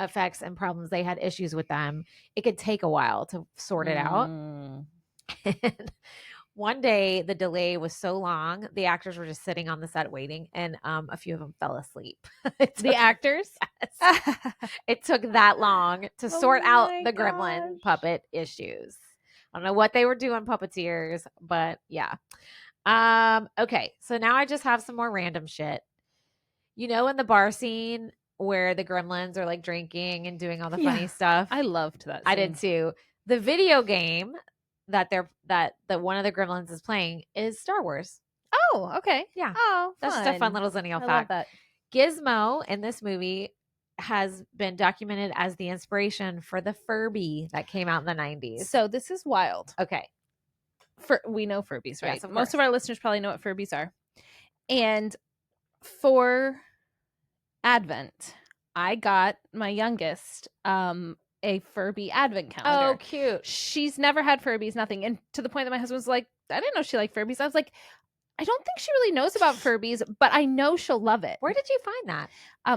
effects and problems, they had issues with them. It could take a while to sort it out. And one day the delay was so long, the actors were just sitting on the set waiting, and a few of them fell asleep. The actors? Yes. It took that long to sort out the gremlin puppet issues. I don't know what they were doing, puppeteers, but yeah. Okay, so now I just have some more random shit. You know, in the bar scene where the gremlins are like drinking and doing all the funny stuff. I loved that scene. I did too. The video game that one of the gremlins is playing is Star Wars. Oh, okay. Yeah. Oh, that's just a fun little Xennial fact. Love that. Gizmo in this movie has been documented as the inspiration for the Furby that came out in the 90s. So this is wild. Okay. We know Furbies, right? Yes, most of our listeners probably know what Furbies are. And for Advent, I got my youngest a Furby Advent calendar. Oh, cute. She's never had Furbies, nothing. And to the point that my husband was like, I didn't know she liked Furbies. I was like, I don't think she really knows about Furbies, but I know she'll love it. Where did you find that?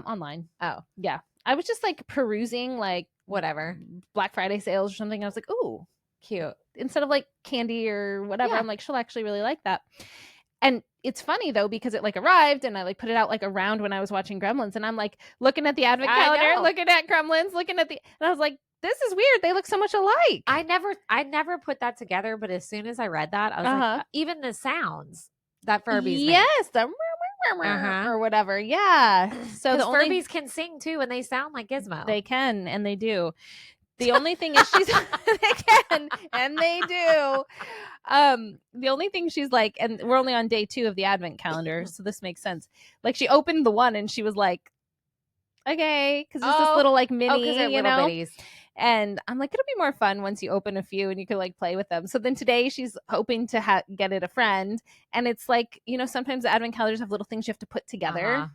Online. Oh, yeah. I was just like perusing like whatever Black Friday sales or something. I was like, ooh, cute. Instead of like candy or whatever, I'm like, she'll actually really like that. And it's funny though, because it like arrived and I like put it out like around when I was watching Gremlins, and I'm like looking at the Advent calendar, looking at Gremlins, and I was like, this is weird. They look so much alike. I never put that together, but as soon as I read that, I was like, even the sounds that Furbies make. The or whatever. Yeah. So the Furbies can sing too, and they sound like Gizmo. They can, and they do. The only thing is they can, and they do. The only thing she's like, and we're only on day 2 of the Advent calendar, so this makes sense. Like she opened the one and she was like, okay, because it's this little like mini, you know. Bitties. And I'm like, it'll be more fun once you open a few and you can like play with them. So then today she's hoping to get it a friend, and it's like, you know, sometimes the Advent calendars have little things you have to put together,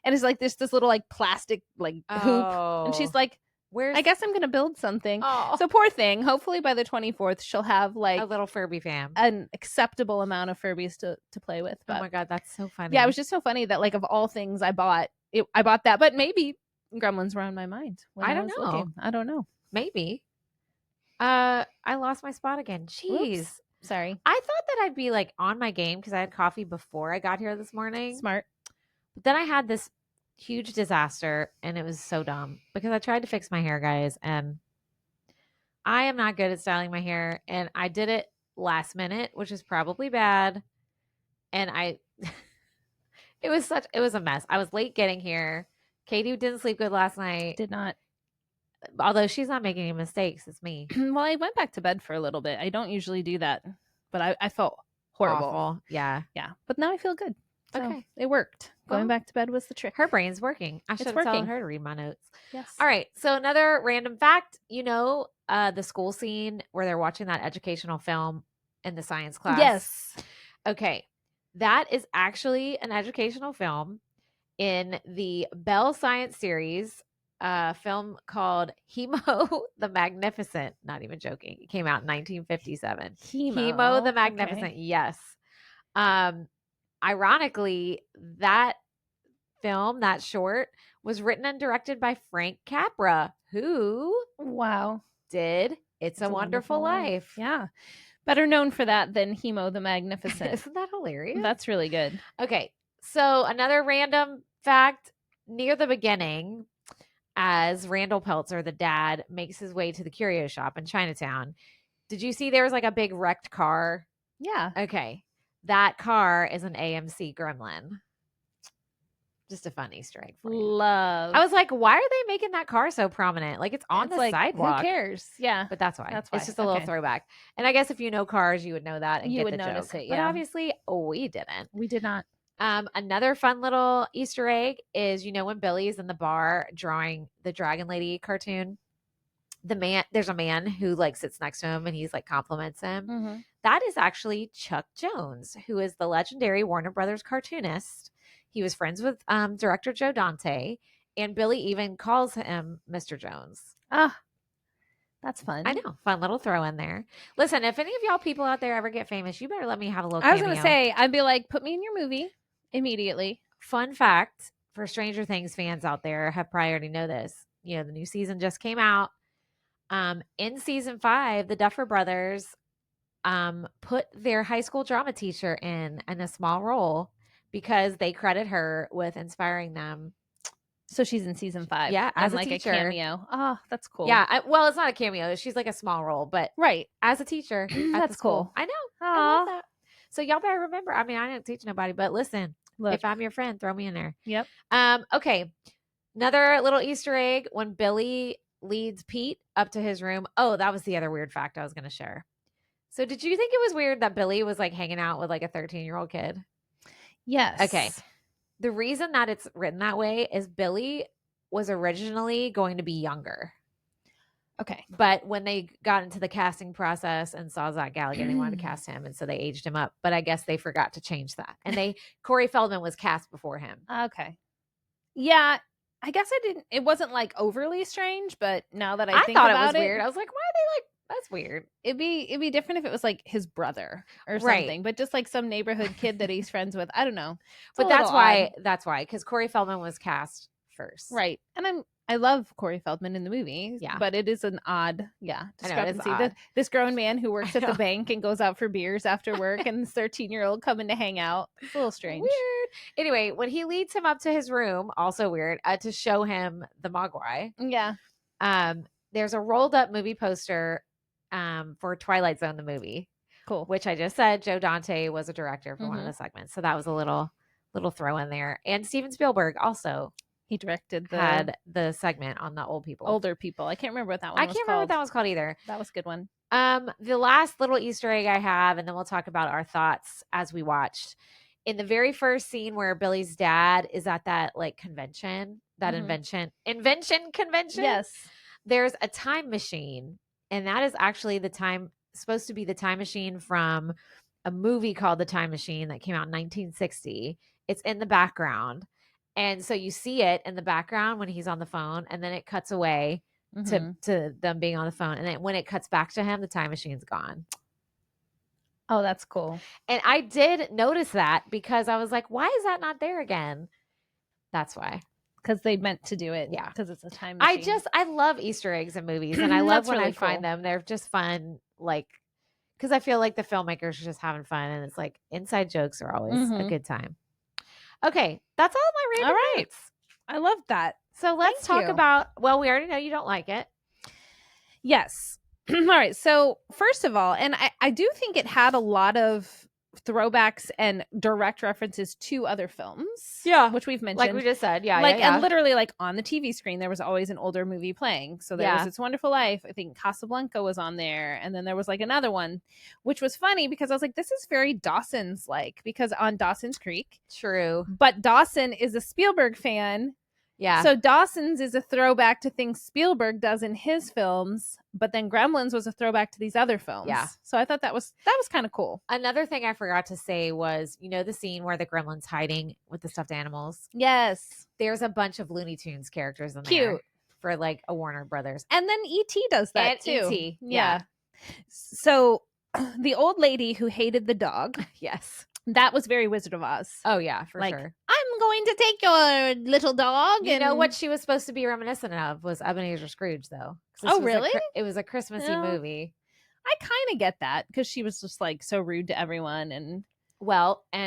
and it's like there's this little like plastic like hoop, and she's like, I guess I'm gonna build something. So poor thing. Hopefully by the 24th she'll have like a little Furby fam, an acceptable amount of Furbies to play with. But, oh my god, that's so funny. Yeah, it was just so funny that like of all things I bought that, but maybe Gremlins were on my mind. I don't know. I don't know. Maybe. I lost my spot again. Jeez. Oops. Sorry. I thought that I'd be like on my game because I had coffee before I got here this morning. Smart. But then I had this huge disaster, and it was so dumb because I tried to fix my hair, guys, and I am not good at styling my hair, and I did it last minute, which is probably bad. and it was a mess. I was late getting here. Katie didn't sleep good last night. Did not. Although she's not making any mistakes, it's me. Well, I went back to bed for a little bit. I don't usually do that, but I felt horrible. Awful. Yeah. Yeah. But now I feel good. So Okay. it worked. Well, Going back to bed was the trick. Her brain's working. I should have told her to read my notes. Yes. All right. So another random fact, the school scene where they're watching that educational film in the science class. Yes. Okay. That is actually an educational film in the Bell Science series, film called Hemo the Magnificent. Not even joking. It came out in 1957. Hemo the Magnificent. Okay. Yes. Ironically, that film, that short, was written and directed by Frank Capra, who did It's a Wonderful Life. Yeah. Better known for that than Hemo the Magnificent. Isn't that hilarious? That's really good. Okay. So another random fact, near the beginning, as Randall Peltzer, the dad, makes his way to the curio shop in Chinatown, did you see there was like a big wrecked car? Yeah. Okay. That car is an AMC Gremlin. Just a fun Easter egg for you. Love. I was like, why are they making that car so prominent? Like, it's on the sidewalk. Who cares? Yeah. But that's why. It's just a little throwback. And I guess if you know cars, you would know that and you get would the notice joke. it, yeah. But obviously, we didn't. We did not. Another fun little Easter egg is, when Billy's in the bar drawing the Dragon Lady cartoon, there's a man who like sits next to him and he's like compliments him. Mm-hmm. That is actually Chuck Jones, who is the legendary Warner Brothers cartoonist. He was friends with director Joe Dante, and Billy even calls him Mr. Jones. Ah, that's fun. I know. Fun little throw in there. Listen, if any of y'all people out there ever get famous, you better let me have a little cameo. I was going to say, I'd be like, put me in your movie immediately. Fun fact for Stranger Things fans out there have probably already know this. The new season just came out. In season 5, the Duffer Brothers put their high school drama teacher in a small role because they credit her with inspiring them. So she's in season 5. Yeah, as a like teacher. A cameo. Oh, that's cool. Yeah, it's not a cameo. She's like a small role, but right as a teacher. That's cool. I know. Aww. I love that. So y'all better remember. I mean, I didn't teach nobody, but listen, if I'm your friend, throw me in there. Yep. Okay. Another little Easter egg when Billy leads Pete up to his room. Oh, that was the other weird fact I was going to share. So did you think it was weird that Billy was like hanging out with like a 13-year-old kid? Yes. Okay. The reason that it's written that way is Billy was originally going to be younger. Okay. But when they got into the casting process and saw Zach Galligan, they wanted to cast him. And so they aged him up. But I guess they forgot to change that. And Corey Feldman was cast before him. Okay. Yeah. I guess it wasn't like overly strange, but now that I think thought about it was weird. I was like, why are they like, that's weird. It'd be different if it was like his brother or something, right. But just like some neighborhood kid that he's friends with. I don't know. But that's why, because Corey Feldman was cast first. Right. And I love Corey Feldman in the movie. Yeah. But it is an odd, discrepancy. Odd. This grown man who works at the bank and goes out for beers after work and this 13-year-old coming to hang out. It's a little strange. Weird. Anyway, when he leads him up to his room, also weird, to show him the Mogwai. Yeah. There's a rolled up movie poster for Twilight Zone, the movie. Cool. Which I just said Joe Dante was a director for one of the segments. So that was a little throw in there. And Steven Spielberg also. He directed had the segment on the older people. I can't remember what that one was called. I can't remember what that was called either. That was a good one. The last little Easter egg I have, and then we'll talk about our thoughts as we watched. In the very first scene where Billy's dad is at that like convention, that invention convention. Yes. There's a time machine, and that is actually supposed to be the time machine from a movie called The Time Machine that came out in 1960. It's in the background. And so you see it in the background when he's on the phone, and then it cuts away to them being on the phone. And then when it cuts back to him, the time machine's gone. Oh, that's cool. And I did notice that because I was like, why is that not there again? That's why. Because they meant to do it. Yeah. Because it's a time machine. I love Easter eggs in movies, and I love when I find them. They're just fun, like, because I feel like the filmmakers are just having fun, and it's like inside jokes are always a good time. Okay, that's all my random notes. I love that. So let's talk about, well, we already know you don't like it. Yes. All right. So first of all, and I do think it had a lot of throwbacks and direct references to other films. Yeah. Which we've mentioned. Like we just said. Yeah. Like, yeah. and literally, like, on the TV screen, there was always an older movie playing. So there was It's a Wonderful Life. I think Casablanca was on there. And then there was like another one, which was funny because I was like, this is very Dawson's like, because on Dawson's Creek. True. But Dawson is a Spielberg fan. Yeah. So Dawson's is a throwback to things Spielberg does in his films, but then Gremlins was a throwback to these other films. Yeah. So I thought that was kind of cool. Another thing I forgot to say was, the scene where the Gremlin's hiding with the stuffed animals? Yes. There's a bunch of Looney Tunes characters in Cute. there for like a Warner Brothers. And then E.T. does that and too. E.T. Yeah. So the old lady who hated the dog. Yes. That was very Wizard of Oz. Oh, yeah, for like, sure. I'm going to take your little dog. You know what she was supposed to be reminiscent of was Ebenezer Scrooge, though. Oh, really? It was a Christmassy movie. I kind of get that because she was just like so rude to everyone. And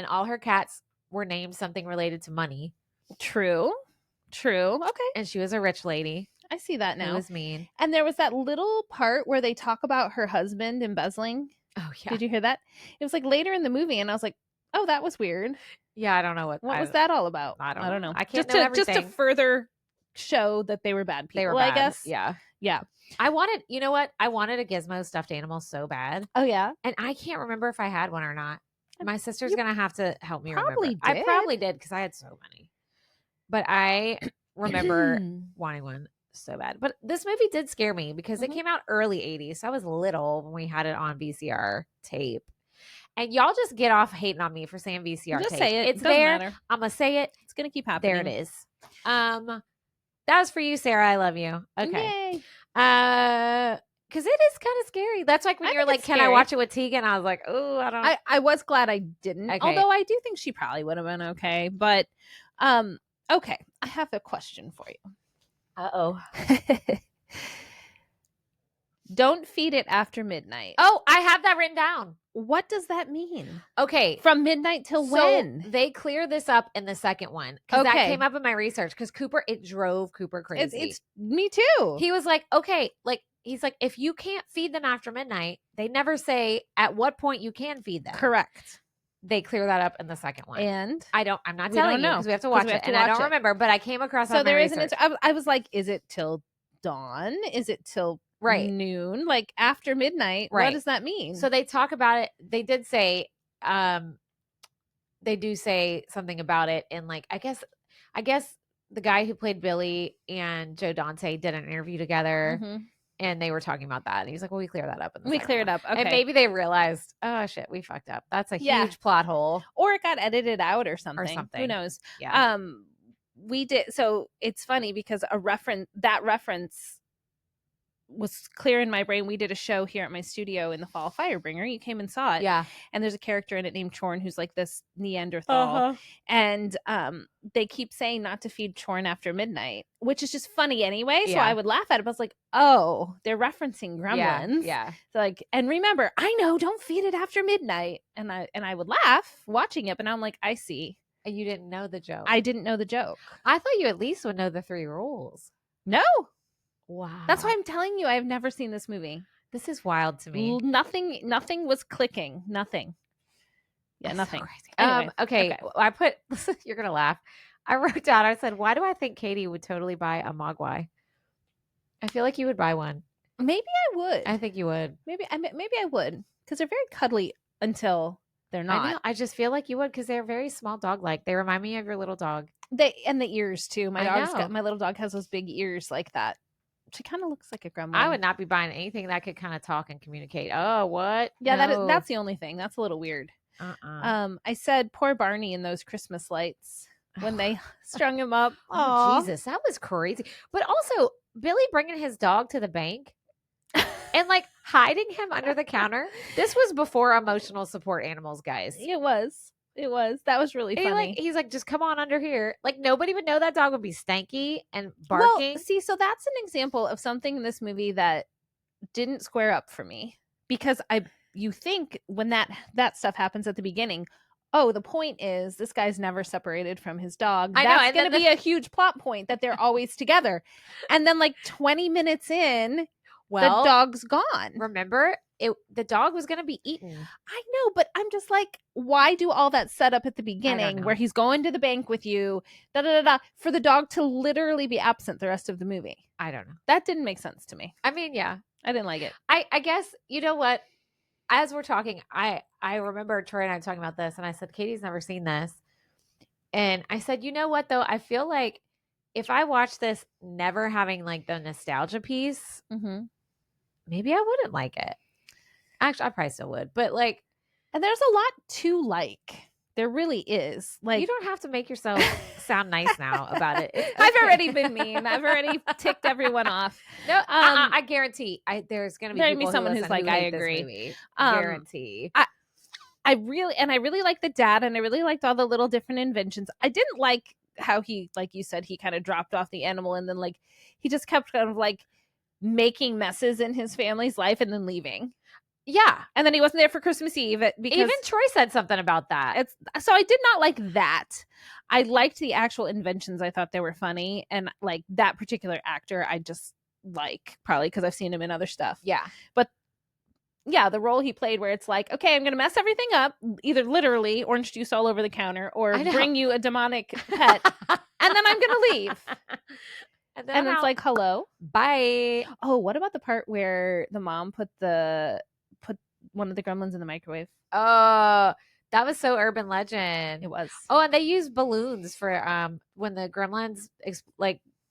all her cats were named something related to money. True. Okay. And she was a rich lady. I see that now. It was mean. And there was that little part where they talk about her husband embezzling. Oh, yeah. Did you hear that? It was like later in the movie, and I was like, oh, that was weird. Yeah, I don't know what was that all about. I don't know. I can't just know to, everything. Just to further show that they were bad people, they were bad. I guess. Yeah. I wanted, you know what? I wanted a Gizmo stuffed animal so bad. Oh, yeah? And I can't remember if I had one or not. My sister's going to have to help me remember. Did. I probably did because I had so many. But I remember wanting one so bad. But this movie did scare me because it came out early 80s. So I was little when we had it on VCR tape. And y'all just get off hating on me for saying VCR just tape. Say it. It's Doesn't there. Matter. I'm going to say it. It's going to keep happening. There it is. That was for you, Sarah. I love you. Okay. Yay. Because it is kind of scary. That's like when you're like, can I watch it with Tegan? I was like, oh, I don't know. I was glad I didn't. Okay. Although I do think she probably would have been okay. But okay. I have a question for you. Uh-oh. Don't feed it after midnight. Oh, I have that written down. What does that mean? Okay. From midnight till when? They clear this up in the second one. Because that came up in my research. Because it drove Cooper crazy. It's me too. He was like, okay, he's like, if you can't feed them after midnight, they never say at what point you can feed them. Correct. They clear that up in the second one. And I'm not telling you because we have to watch it. And I don't remember, but I came across so there is an I was like, is it till dawn? Is it till noon? Like after midnight? Right. What does that mean? So they talk about it. They did say, they do say something about it. And like, I guess the guy who played Billy and Joe Dante did an interview together. And they were talking about that. And he's like, well, we clear that up. We cleared up. Okay. And maybe they realized, oh, shit, we fucked up. That's a huge plot hole. Or it got edited out or something. Who knows? Yeah. We did. So it's funny because that reference was clear in my brain. We did a show here at my studio in the fall, Firebringer. You came and saw it. Yeah. And there's a character in it named Chorn who's like this Neanderthal. And they keep saying not to feed Chorn after midnight, which is just funny anyway. So I would laugh at it. But I was like, oh, they're referencing Gremlins. Yeah. So like, and remember, I know, don't feed it after midnight. And I would laugh watching it, but now I'm like, I see. And you didn't know the joke. I didn't know the joke. I thought you at least would know the 3 rules. No. Wow. That's why I'm telling you, I've never seen this movie. This is wild to me. Nothing was clicking. Nothing. Yeah, That's nothing. So crazy. Anyway, okay. I put, you're going to laugh. I wrote down, I said, why do I think Katie would totally buy a Mogwai? I feel like you would buy one. Maybe I would. I think you would. Maybe I would. Because they're very cuddly until they're not. I know. I just feel like you would because they're very small dog-like. They remind me of your little dog. And the ears too. My little dog has those big ears like that. She kind of looks like a gremlin. I would not be buying anything that could kind of talk and communicate. Oh, what? Yeah, that's the only thing. That's a little weird. I said poor Barney in those Christmas lights when they strung him up. Oh, Jesus, that was crazy. But also, Billy bringing his dog to the bank and like hiding him under the counter. This was before emotional support animals, guys. It was. That was really funny. He's like, just come on under here. Like nobody would know that dog would be stanky and barking. Well, see, so that's an example of something in this movie that didn't square up for me because you think when that stuff happens at the beginning, oh, the point is this guy's never separated from his dog. That's going to be a huge plot point that they're always together. And then like 20 minutes in, the dog's gone. Remember the dog was going to be eaten. I know, but I'm just like, why do all that setup at the beginning where he's going to the bank with you, for the dog to literally be absent the rest of the movie? I don't know. That didn't make sense to me. I mean, yeah. I didn't like it. I guess, you know what? As we're talking, I remember Troy and I talking about this, and I said, Katie's never seen this. And I said, you know what, though? I feel like if I watch this never having like the nostalgia piece, maybe I wouldn't like it. Actually, I probably still would. But like, and there's a lot to like. There really is. Like, you don't have to make yourself sound nice now about it. Okay. I've already been mean. I've already ticked everyone off. No, I guarantee there's going to be someone who's like, I agree. Guarantee. I really like the dad, and I really liked all the little different inventions. I didn't like how he, like you said, he kind of dropped off the animal, and then like he just kept kind of like making messes in his family's life and then leaving. Yeah. And then he wasn't there for Christmas Eve. Because even Troy said something about that. So I did not like that. I liked the actual inventions. I thought they were funny. And like that particular actor, I just like, probably because I've seen him in other stuff. Yeah. But yeah, the role he played where it's like, okay, I'm going to mess everything up, either literally orange juice all over the counter or bring you a demonic pet, and then I'm going to leave. And it's like, hello, bye. Oh, what about the part where the mom put one of the gremlins in the microwave? Oh, that was so urban legend. It was. Oh, and they used balloons for when the gremlins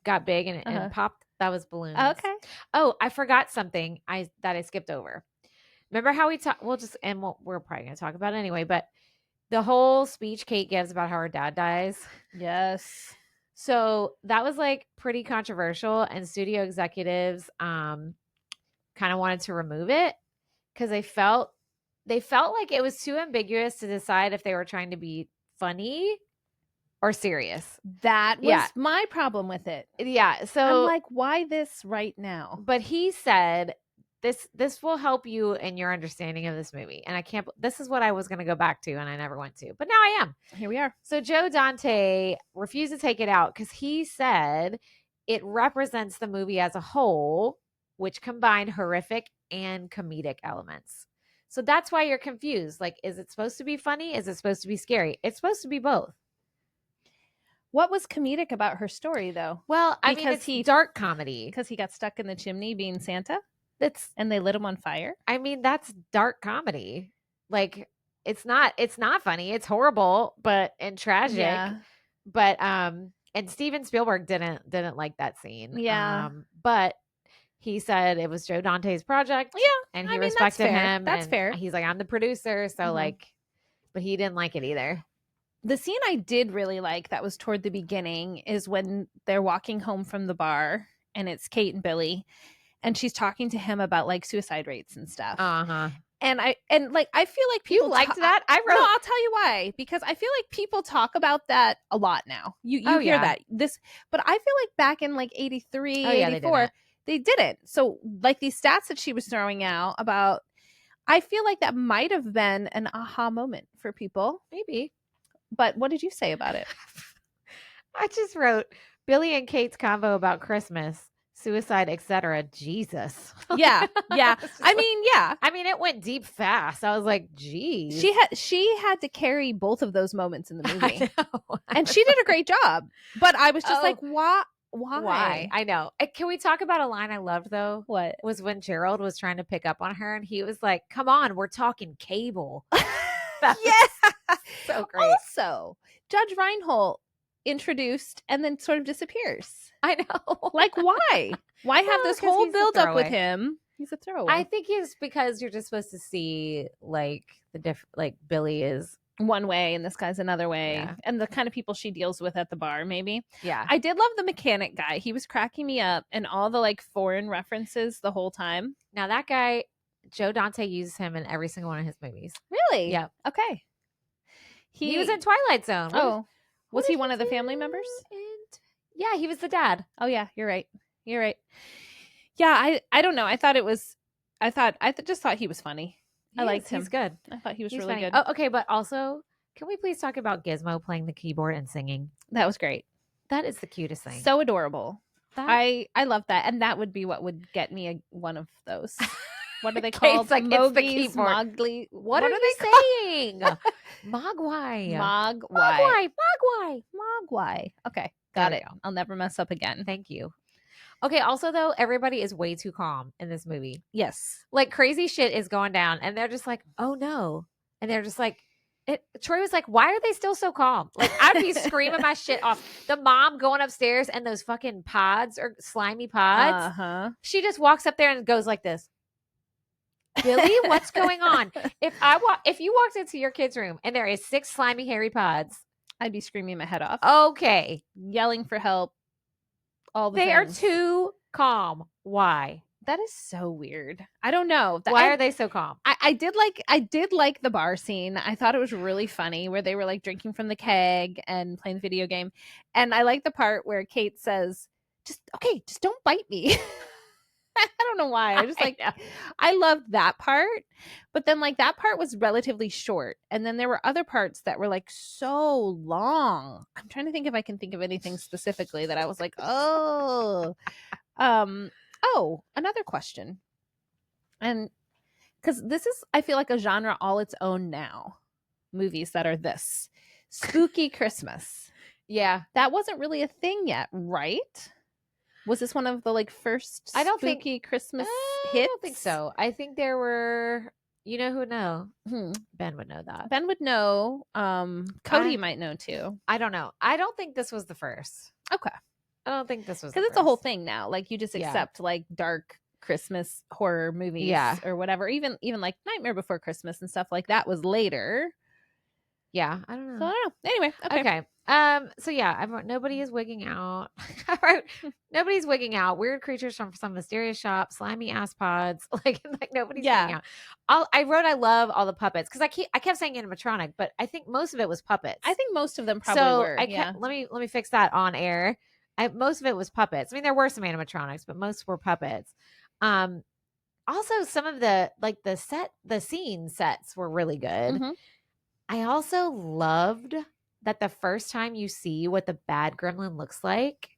got big and popped. That was balloons. Okay. Oh, I forgot something that I skipped over. Remember how we talked? We're probably going to talk about it anyway. But the whole speech Kate gives about how her dad dies. Yes. So that was like pretty controversial, and studio executives kind of wanted to remove it because they felt like it was too ambiguous to decide if they were trying to be funny or serious. That was my problem with it. Yeah. So I'm like, why this right now? But he said this will help you in your understanding of this movie. And this is what I was going to go back to and I never went to, but now I am. Here we are. So Joe Dante refused to take it out because he said it represents the movie as a whole, which combined horrific and comedic elements. So that's why you're confused. Like, is it supposed to be funny? Is it supposed to be scary? It's supposed to be both. What was comedic about her story, though? Well, I mean, it's dark comedy. Because he got stuck in the chimney being Santa? And they lit him on fire? I mean, that's dark comedy. Like, it's not funny. It's horrible, and tragic. Yeah. But, and Steven Spielberg didn't like that scene. Yeah. But he said it was Joe Dante's project. Yeah. And he respected him. That's fair. He's like, I'm the producer. So but he didn't like it either. The scene I did really like that was toward the beginning is when they're walking home from the bar and it's Kate and Billy and she's talking to him about like suicide rates and stuff. Uh-huh. And I feel like people liked that. No, I'll tell you why. Because I feel like people talk about that a lot now. You hear that. But I feel like back in like 83, 84, they didn't. So like these stats that she was throwing out about, I feel like that might have been an aha moment for people. Maybe. But what did you say about it? I just wrote Billy and Kate's convo about Christmas, suicide, etc. Jesus. Yeah. I mean, it went deep fast. I was like, geez. She had to carry both of those moments in the movie. I know. And she did a great job. But I was just like, why? Why? I know. Can we talk about a line I loved though? What? Was when Gerald was trying to pick up on her and he was like, come on, we're talking cable. Yes. So great. Also, Judge Reinhold introduced and then sort of disappears. I know. Like, why? Why have this whole build up with him? He's a throwaway. I think it's because you're just supposed to see like Billy is one way and this guy's another way, and the kind of people she deals with at the bar. Maybe. Yeah. I did love the mechanic guy. He was cracking me up, and all the like foreign references the whole time. Now that guy, Joe Dante uses him in every single one of his movies. Really? Yeah. Okay. He was in Twilight Zone. Oh, was he one of the family members? Yeah, he was the dad. Oh yeah, you're right. Yeah, I don't know. I just thought he was funny. I liked him. He's good. I thought he was really good. Oh, okay, but also, can we please talk about Gizmo playing the keyboard and singing? That was great. That is the cutest thing. So adorable. I love that, and that would be what would get me one of those. What are they Kate's called? like, it's the Mogies, keyboard. Mogli. What are they you called? saying? Mogwai. Mogwai. Mogwai. Mogwai. Okay, got There it. we go. I'll never mess up again. Thank you. Okay, also though, everybody is way too calm in this movie. Yes. Like crazy shit is going down and they're just like, oh no. And they're just like, Troy was like, why are they still so calm? Like I'd be screaming my shit off. The mom going upstairs and those fucking pods or slimy pods. Uh-huh. She just walks up there and goes like this. Billy, what's going on? If you walked into your kid's room and there is 6 slimy hairy pods, I'd be screaming my head off. Okay. Yelling for help. All the They are things. too calm. Why? That is so weird. I don't know. Why are they so calm? I did like the bar scene. I thought it was really funny where they were like drinking from the keg and playing the video game. And I like the part where Kate says, just don't bite me. I don't know why. I just like I loved that part. But then like that part was relatively short. And then there were other parts that were like so long. I'm trying to think if I can think of anything specifically that I was like, oh. Oh, another question. And because this is, I feel like a genre all its own now. Movies that are this. Spooky Christmas. Yeah. That wasn't really a thing yet, right? Was this one of the like first spooky Christmas hits? I don't think so. I think there were, you know who would know? Ben would know that. Ben would know. Cody might know too. I don't know. I don't think this was the first. Okay. I don't think this was because it's a whole thing now. Like you just accept like dark Christmas horror movies or whatever. Even like Nightmare Before Christmas and stuff like that was later. Yeah, I don't know. So I don't know. Anyway, okay. So yeah, I wrote nobody is wigging out. I wrote nobody's wigging out. Weird creatures from some mysterious shop, slimy ass pods. Like nobody's wigging out. I wrote I love all the puppets because I kept saying animatronic, but I think most of it was puppets. I think most of them probably were. Let me fix that on air. Most of it was puppets. I mean, there were some animatronics, but most were puppets. Also some of the scene sets were really good. Mm-hmm. I also loved that the first time you see what the bad gremlin looks like,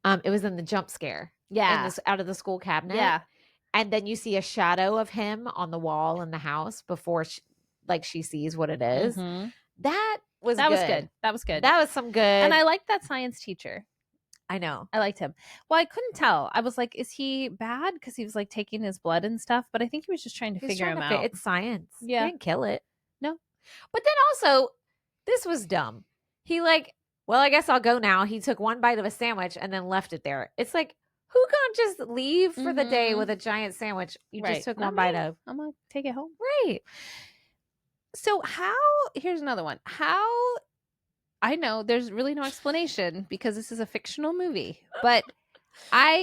it was in the jump scare. Yeah. Out of the school cabinet. Yeah. And then you see a shadow of him on the wall in the house before she sees what it is. Mm-hmm. That was good. That was good. That was some good. And I liked that science teacher. I know. I liked him. Well, I couldn't tell. I was like, is he bad? Because he was like taking his blood and stuff. But I think he was just trying to figure him out. It's science. Yeah. He didn't kill it. No. But then also, this was dumb. He well, I guess I'll go now. He took one bite of a sandwich and then left it there. It's like, who gonna just leave for the day with a giant sandwich you just took one bite of? I'm gonna take it home. Right. So here's another one. I know there's really no explanation because this is a fictional movie, but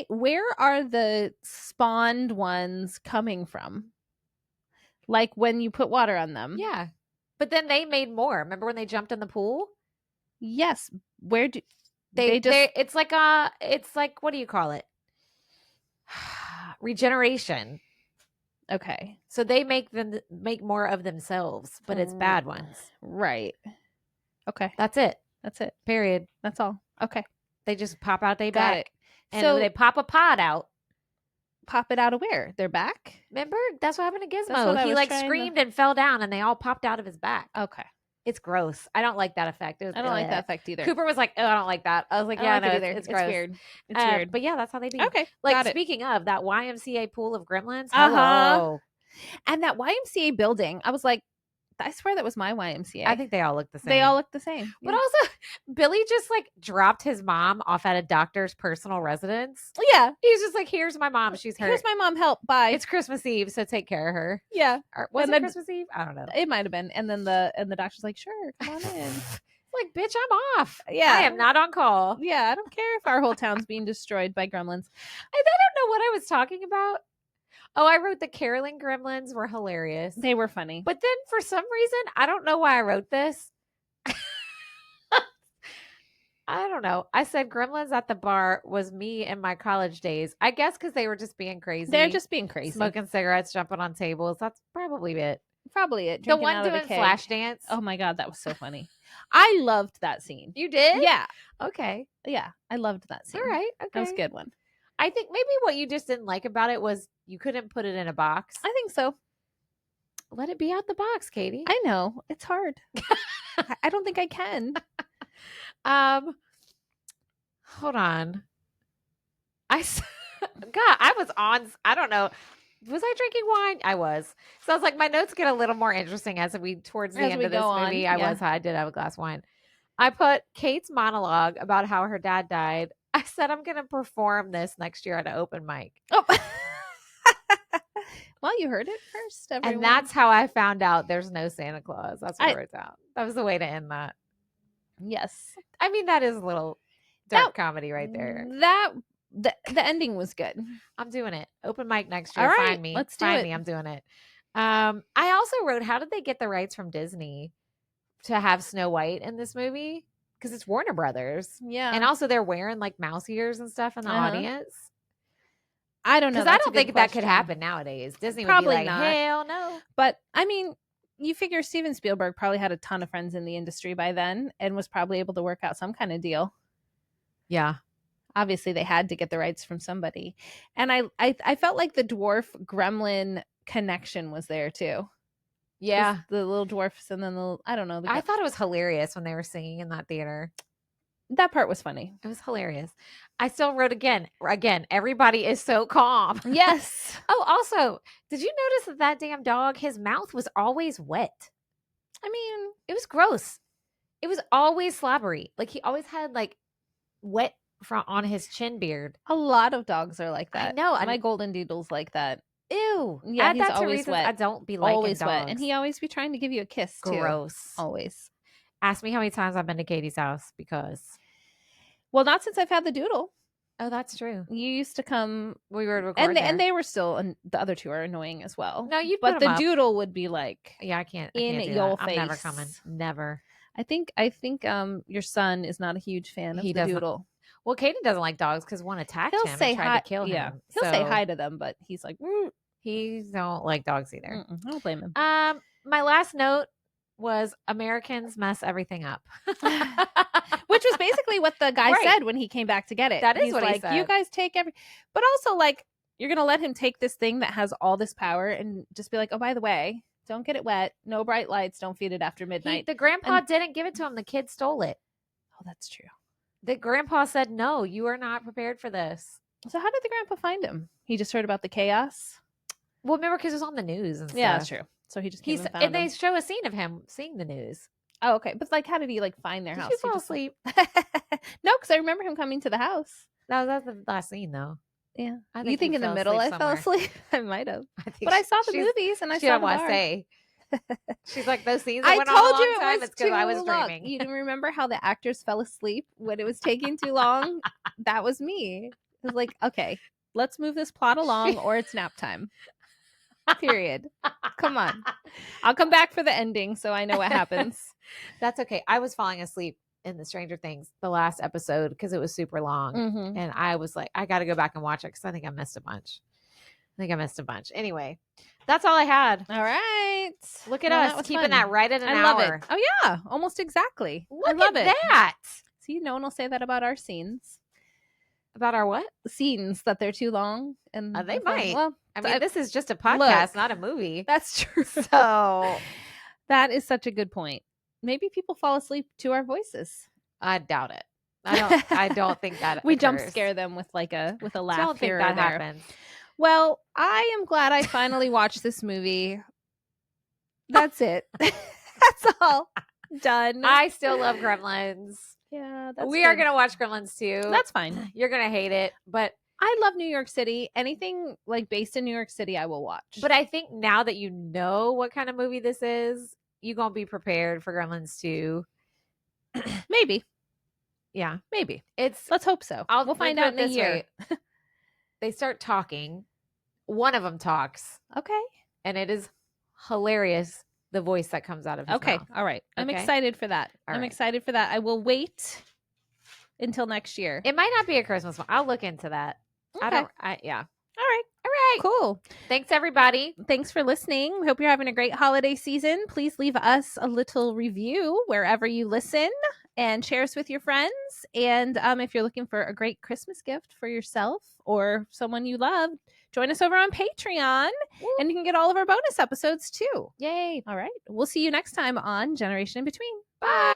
where are the spawned ones coming from? Like when you put water on them. Yeah. But then they made more. Remember when they jumped in the pool? Yes. Where do it's like what do you call it? Regeneration. Okay. So they make more of themselves, but it's bad ones. Right. Okay. That's it. Period. That's all. Okay. They just pop out their back. And so they pop a pod out. Pop it out of where? Their back? Remember? That's what happened to Gizmo. He screamed and fell down and they all popped out of his back. Okay. It's gross. I don't like that effect. I don't like that effect either. Cooper was like, oh, I don't like that. I was like, yeah, no, it's gross. It's weird. It's weird. But yeah, that's how they be. Okay. Speaking of that YMCA pool of gremlins. Hello. And that YMCA building, I was like, I swear that was my YMCA. I think they all look the same. They all look the same. But also, Billy just dropped his mom off at a doctor's personal residence. Yeah. He's just like, here's my mom. She's hurt. Here's my mom. Help. Bye. It's Christmas Eve, so take care of her. Yeah. Was it Christmas Eve? I don't know. It might have been. And then the doctor's like, sure, come on in. Like, bitch, I'm off. Yeah. I am not on call. Yeah. I don't care if our whole town's being destroyed by gremlins. I don't know what I was talking about. Oh, I wrote the caroling gremlins were hilarious. They were funny. But then for some reason, I don't know why I wrote this. I don't know. I said gremlins at the bar was me in my college days. I guess because they were just being crazy. They're just being crazy. Smoking cigarettes, jumping on tables. That's probably it. Probably it. The one doing flash dance. Oh my God, that was so funny. I loved that scene. You did? Yeah. Okay. Yeah. I loved that scene. All right. Okay. That was a good one. I think maybe what you just didn't like about it was you couldn't put it in a box. I think so. Let it be out the box, Katie. I know. It's hard. I don't think I can. Hold on. God, I was on, I don't know. Was I drinking wine? I was. So I was like, my notes get a little more interesting towards the end of this movie. I did have a glass of wine. I put Kate's monologue about how her dad died. I said, I'm going to perform this next year at an open mic. Oh. Well, you heard it first, everyone. And that's how I found out there's no Santa Claus. That's what I wrote down. That was the way to end that. Yes. I mean, that is a little dark comedy right there. The ending was good. I'm doing it. Open mic next year. All right, Find me. let's do Find it. me. I'm doing it. I also wrote, how did they get the rights from Disney to have Snow White in this movie? Because it's Warner Brothers. Yeah. And also they're wearing like mouse ears and stuff in the audience. I don't know. Because I don't think that could happen nowadays. Disney probably would be like, not. hell no. But I mean, you figure Steven Spielberg probably had a ton of friends in the industry by then and was probably able to work out some kind of deal. Yeah. Obviously, they had to get the rights from somebody. And I felt like the dwarf gremlin connection was there too. Yeah. The little dwarfs and then I don't know. I thought it was hilarious when they were singing in that theater. That part was funny. It was hilarious. I still wrote again, everybody is so calm. Yes. Oh, also, did you notice that damn dog, his mouth was always wet? I mean, it was gross. It was always slobbery. Like he always had like wet on his chin beard. A lot of dogs are like that. I know. My golden doodle's like that. Ew. Yeah, he's always wet. I don't be liking always dogs. Wet. And he always be trying to give you a kiss too. Gross. Always. Ask me how many times I've been to Katie's house because. Well, not since I've had the doodle. Oh, that's true. You used to come. We were recording and they were still, and the other two are annoying as well. No, you. But the doodle would be like. Yeah, I can't. In your face. I'm never coming. Never. I think your son is not a huge fan of the doodle. Well, Katie doesn't like dogs because one attacked him and tried to kill him. Yeah, he'll say hi to them, but he's like, he don't like dogs either. I don't blame him. My last note was Americans mess everything up. Which was basically what the guy said when he came back to get it. That is what he said. You guys take but also like, you're going to let him take this thing that has all this power and just be like, oh, by the way, don't get it wet. No bright lights. Don't feed it after midnight. The grandpa didn't give it to him. The kid stole it. Oh, that's true. The grandpa said, no, you are not prepared for this. So how did the grandpa find him? He just heard about the chaos? Well, remember, because it was on the news and stuff. Yeah, that's true. So he just came and found him. They show a scene of him seeing the news. Oh, okay. But like, how did he like find their house? Did you fall asleep? No, because I remember him coming to the house. That's the last scene, though. Yeah. You think in the middle I fell asleep? I might have. But I saw the movies and I saw the bar. Say. She's like, those scenes I went told on a long you time. it was It's because too I was long. dreaming. You didn't remember how the actors fell asleep when it was taking too long? That was me. It was like, okay, let's move this plot along or it's nap time. Period. Come on. I'll come back for the ending so I know what happens. That's okay. I was falling asleep in the Stranger Things, the last episode, because it was super long. Mm-hmm. And I was like, I got to go back and watch it because I think I missed a bunch. Anyway, that's all I had. All right. Look at us keeping that right at an hour. Love it. Oh, yeah. Almost exactly. I love it. That. See, no one will say that about our scenes. About our what? Scenes, that they're too long. And they might. Well, I mean, this is just a podcast, not a movie. That's true. So that is such a good point. Maybe people fall asleep to our voices. I doubt it. I don't think that we occurs. jump scare them with a laugh. I don't think that happens. Well, I am glad I finally watched this movie. That's it. That's all. Done. I still love Gremlins. Yeah, we are gonna watch Gremlins too. That's fine. You're gonna hate it, but I love New York City. Anything like based in New York City, I will watch. But I think now that you know what kind of movie this is, you're gonna be prepared for Gremlins 2. Maybe. Yeah, maybe. Let's hope so. We'll find out in a year. They start talking. One of them talks. Okay. And it is hilarious, the voice that comes out of his mouth. All right. I'm excited for that. Excited for that. I will wait until next year. It might not be a Christmas one. I'll look into that. Okay. Yeah. All right. right. Cool. Thanks, everybody. Thanks for listening. We hope you're having a great holiday season. Please leave us a little review wherever you listen and share us with your friends. And if you're looking for a great Christmas gift for yourself or someone you love, join us over on Patreon. Woo. And you can get all of our bonus episodes too. Yay. All right. We'll see you next time on Generation in Between. Bye.